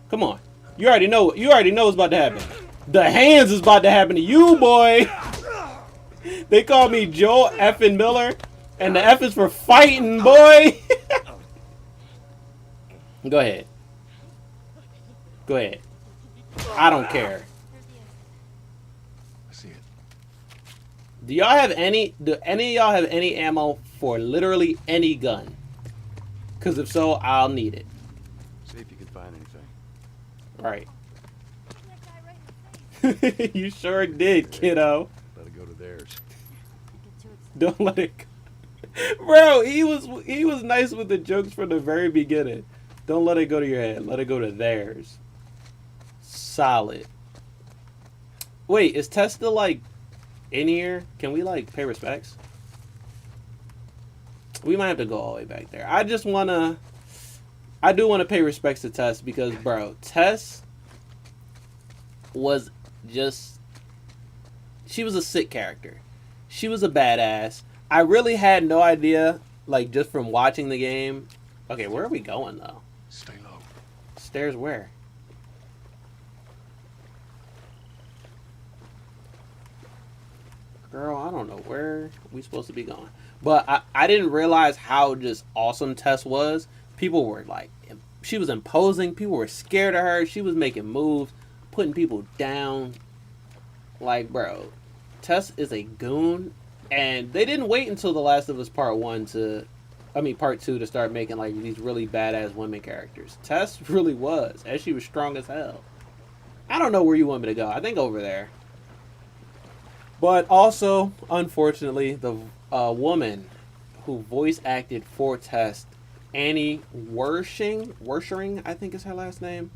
Come on. You already know what's about to happen. The hands is about to happen to you, boy! They call me Joel effing Miller, and the F is for fighting, boy. Go ahead. Go ahead. I don't care. I see it. Do y'all have any? Do any of y'all have any ammo for literally any gun? Because if so, I'll need it. See if you can find anything. Right. You sure did, kiddo. Let it go to theirs. Don't let it go. Bro, he was nice with the jokes from the very beginning. Don't let it go to your head. Let it go to theirs. Solid. Wait, is Tess still like in here? Can we like pay respects? We might have to go all the way back there. I do want to pay respects to Tess because, bro, Tess was she was a sick character. She was a badass. I really had no idea, like, just from watching the game. Okay, where are we going, though? Stay low. Stairs where? Girl, I don't know where we supposed to be going. But I didn't realize how just awesome Tess was. People were like, she was imposing. People were scared of her. She was making moves, putting people down. Like, bro, Tess is a goon. And they didn't wait until The Last of Us Part 2 to start making like these really badass women characters. Tess really was, and she was strong as hell. I don't know where you want me to go. I think over there. But also, unfortunately, the woman who voice acted for Tess, Annie Wershing, I think is her last name.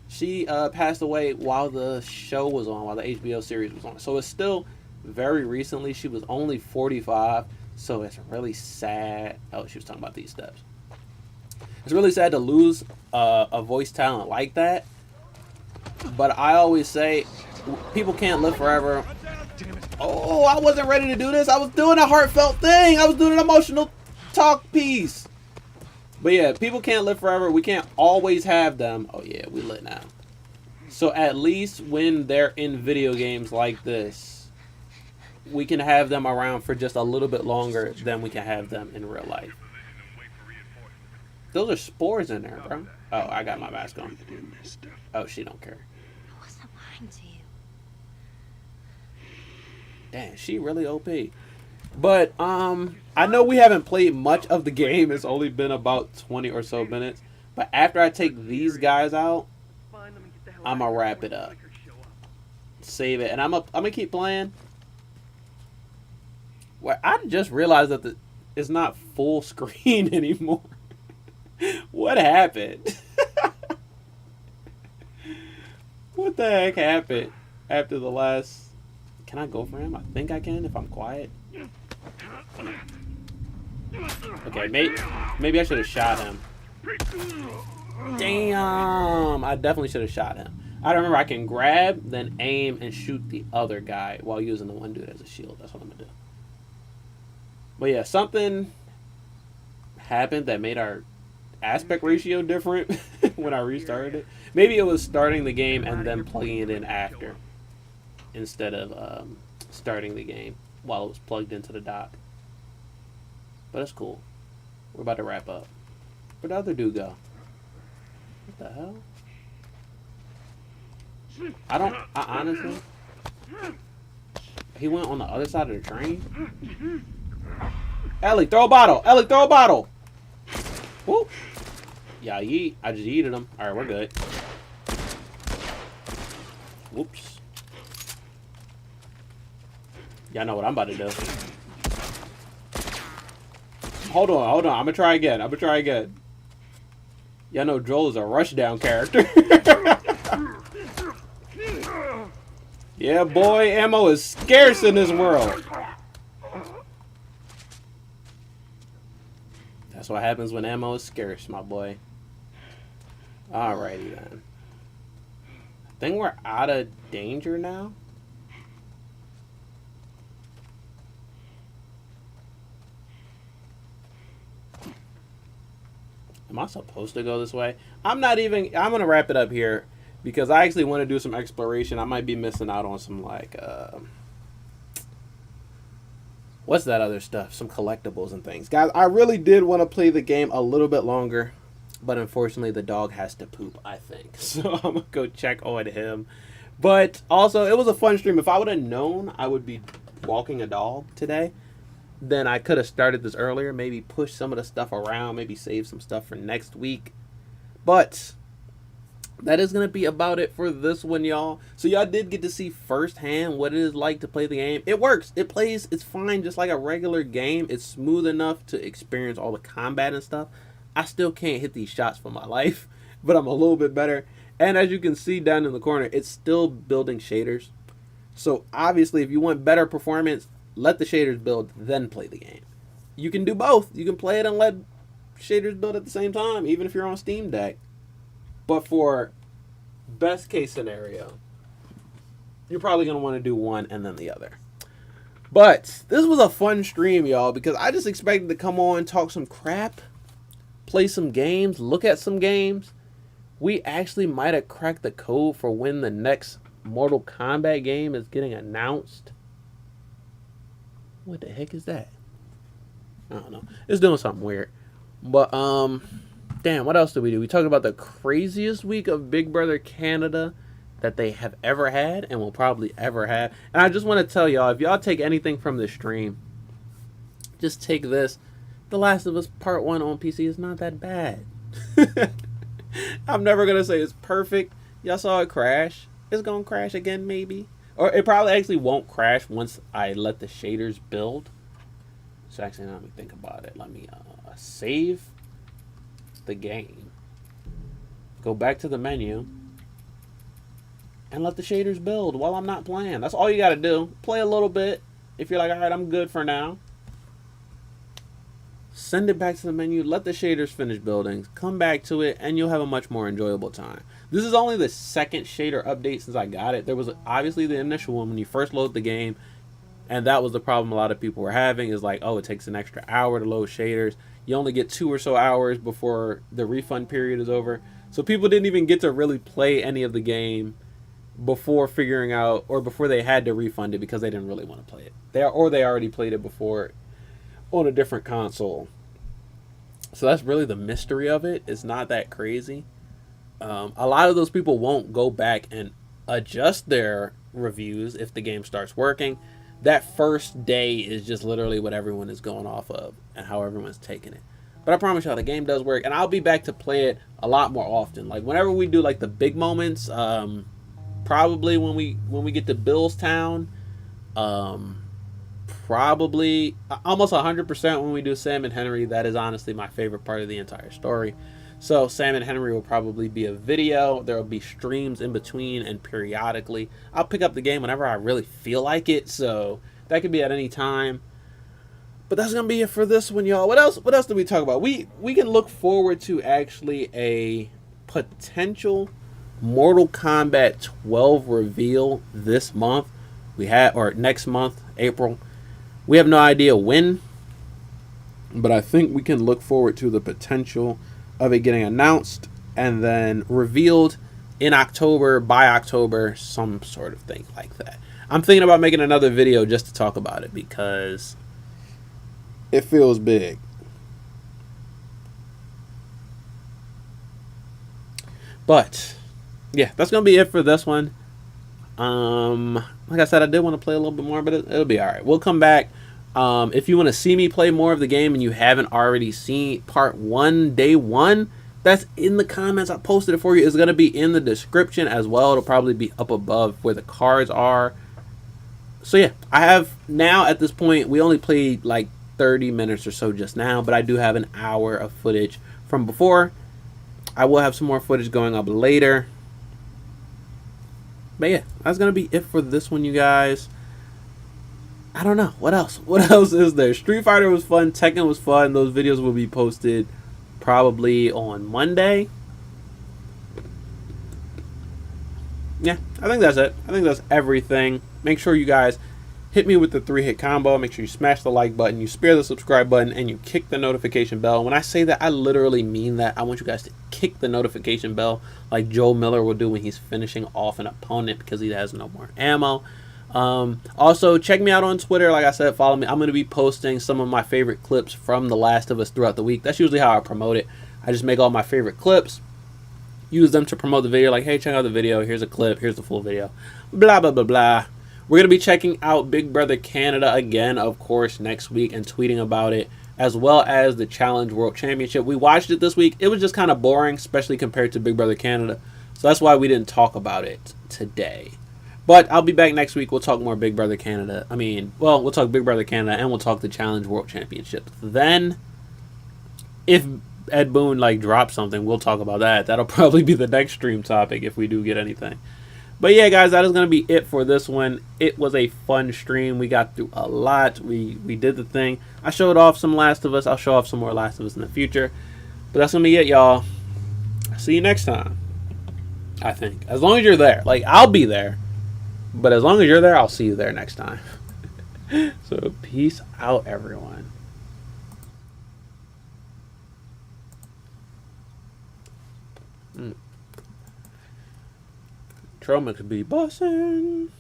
She passed away while the show was on, while the HBO series was on. So it's still very recently. She was only 45, so it's really sad. Oh, she was talking about these steps. It's really sad to lose a voice talent like that. But I always say, people can't live forever. Oh, I wasn't ready to do this. I was doing a heartfelt thing. I was doing an emotional talk piece. But yeah, people can't live forever. We can't always have them. Oh yeah, we lit now. So at least when they're in video games like this, we can have them around for just a little bit longer than we can have them in real life. Those are spores in there, bro. Oh, I got my mask on. Oh, she don't care. I wasn't lying to you. Damn, she really OP. But I know we haven't played much of the game. It's only been about 20 or so minutes. But after I take these guys out, I'm gonna wrap it up. Save it, and I'm gonna keep playing. Well, I just realized that it's not full screen anymore. What happened? What the heck happened after the last? Can I go for him? I think I can if I'm quiet. Okay, maybe I should have shot him. Damn, I definitely should have shot him. I remember I can grab, then aim, and shoot the other guy while using the one dude as a shield. That's what I'm gonna do. But yeah, something happened that made our aspect ratio different when I restarted it. Maybe it was starting the game and then plugging it in after, instead of starting the game while it was plugged into the dock. But it's cool. We're about to wrap up. Where'd the other dude go? What the hell? I honestly... He went on the other side of the train? Ellie, throw a bottle! Ellie, throw a bottle! Whoop! Yeah, yeet. I just yeeted him. Alright, we're good. Whoops. Y'all know what I'm about to do. Hold on. I'm gonna try again. Y'all know Joel is a rushdown character. Yeah, boy, ammo is scarce in this world. That's what happens when ammo is scarce, my boy. Alrighty then. I think we're out of danger now. Am I supposed to go this way? I'm gonna wrap it up here because I actually want to do some exploration. I might be missing out on some like what's that other stuff? Some collectibles and things. Guys, I really did want to play the game a little bit longer, but unfortunately the dog has to poop, I think. So I'm going to go check on him. But also, it was a fun stream. If I would have known I would be walking a dog today, then I could have started this earlier. Maybe push some of the stuff around. Maybe save some stuff for next week. But that is going to be about it for this one, y'all. So y'all did get to see firsthand what it is like to play the game. It works. It plays. It's fine just like a regular game. It's smooth enough to experience all the combat and stuff. I still can't hit these shots for my life, but I'm a little bit better. And as you can see down in the corner, it's still building shaders. So obviously, if you want better performance, let the shaders build, then play the game. You can do both. You can play it and let shaders build at the same time, even if you're on Steam Deck. But for best case scenario, you're probably going to want to do one and then the other. But this was a fun stream, y'all, because I just expected to come on, talk some crap, play some games, look at some games. We actually might have cracked the code for when the next Mortal Kombat game is getting announced. What the heck is that? I don't know. It's doing something weird. But, damn, what else did we do? We talked about the craziest week of Big Brother Canada that they have ever had and will probably ever have. And I just want to tell y'all, if y'all take anything from this stream, just take this. The Last of Us Part 1 on PC is not that bad. I'm never going to say it's perfect. Y'all saw it crash. It's going to crash again, maybe. Or it probably actually won't crash once I let the shaders build. So actually, let me think about it. Let me save the game. Go back to the menu. And let the shaders build while I'm not playing. That's all you got to do. Play a little bit. If you're like, all right, I'm good for now. Send it back to the menu. Let the shaders finish building. Come back to it, and you'll have a much more enjoyable time. This is only the second shader update since I got it. There was obviously the initial one when you first load the game, and that was the problem a lot of people were having, is like, oh, it takes an extra hour to load shaders. You only get 2 or so hours before the refund period is over. So people didn't even get to really play any of the game before figuring out, or before they had to refund it because they didn't really want to play it. They already played it before on a different console. So that's really the mystery of it. It's not that crazy. A lot of those people won't go back and adjust their reviews if the game starts working. That first day is just literally what everyone is going off of and how everyone's taking it. But I promise y'all, the game does work, and I'll be back to play it a lot more often. Like whenever we do like the big moments, probably when we get to Billstown, probably almost 100% when we do Sam and Henry. That is honestly my favorite part of the entire story. So Sam and Henry will probably be a video. There will be streams in between, and periodically I'll pick up the game whenever I really feel like it. So that could be at any time. But that's gonna be it for this one, y'all. What else do we talk about? We can look forward to actually a potential Mortal Kombat 12 reveal this month. Or next month, April. We have no idea when, but I think we can look forward to the potential of it getting announced and then revealed in October, by October, some sort of thing like that. I'm thinking about making another video just to talk about it because it feels big. But yeah, that's gonna be it for this one. Like I said, I did want to play a little bit more, but it'll be all right. We'll come back. If you want to see me play more of the game and you haven't already seen part 1, day 1, that's in the comments. I posted it for you. It's going to be in the description as well. It'll probably be up above where the cards are. So yeah, I have now at this point, we only played like 30 minutes or so just now, but I do have an hour of footage from before. I will have some more footage going up later. But yeah, that's going to be it for this one, you guys. I don't know. What else? What else is there? Street Fighter was fun. Tekken was fun. Those videos will be posted probably on Monday. Yeah, I think that's it. I think that's everything. Make sure you guys hit me with the 3-hit combo. Make sure you smash the like button, you spare the subscribe button, and you kick the notification bell. When I say that, I literally mean that. I want you guys to kick the notification bell like Joel Miller will do when he's finishing off an opponent because he has no more ammo. Also, check me out on Twitter. Like I said, follow me. I'm going to be posting some of my favorite clips from The Last of Us throughout the week. That's usually how I promote it. I just make all my favorite clips, use them to promote the video. Like, hey, check out the video. Here's a clip. Here's the full video. Blah, blah, blah, blah. We're going to be checking out Big Brother Canada again, of course, next week and tweeting about it, as well as the Challenge World Championship. We watched it this week. It was just kind of boring, especially compared to Big Brother Canada. So that's why we didn't talk about it today. But I'll be back next week. We'll talk more Big Brother Canada. We'll talk Big Brother Canada and we'll talk the Challenge World Championship. Then, if Ed Boon drops something, we'll talk about that. That'll probably be the next stream topic if we do get anything. But yeah, guys, that is going to be it for this one. It was a fun stream. We got through a lot. We did the thing. I showed off some Last of Us. I'll show off some more Last of Us in the future. But that's going to be it, y'all. See you next time. I think. As long as you're there. I'll be there. But as long as you're there, I'll see you there next time. So, peace out, everyone. Trauma could be bussin'.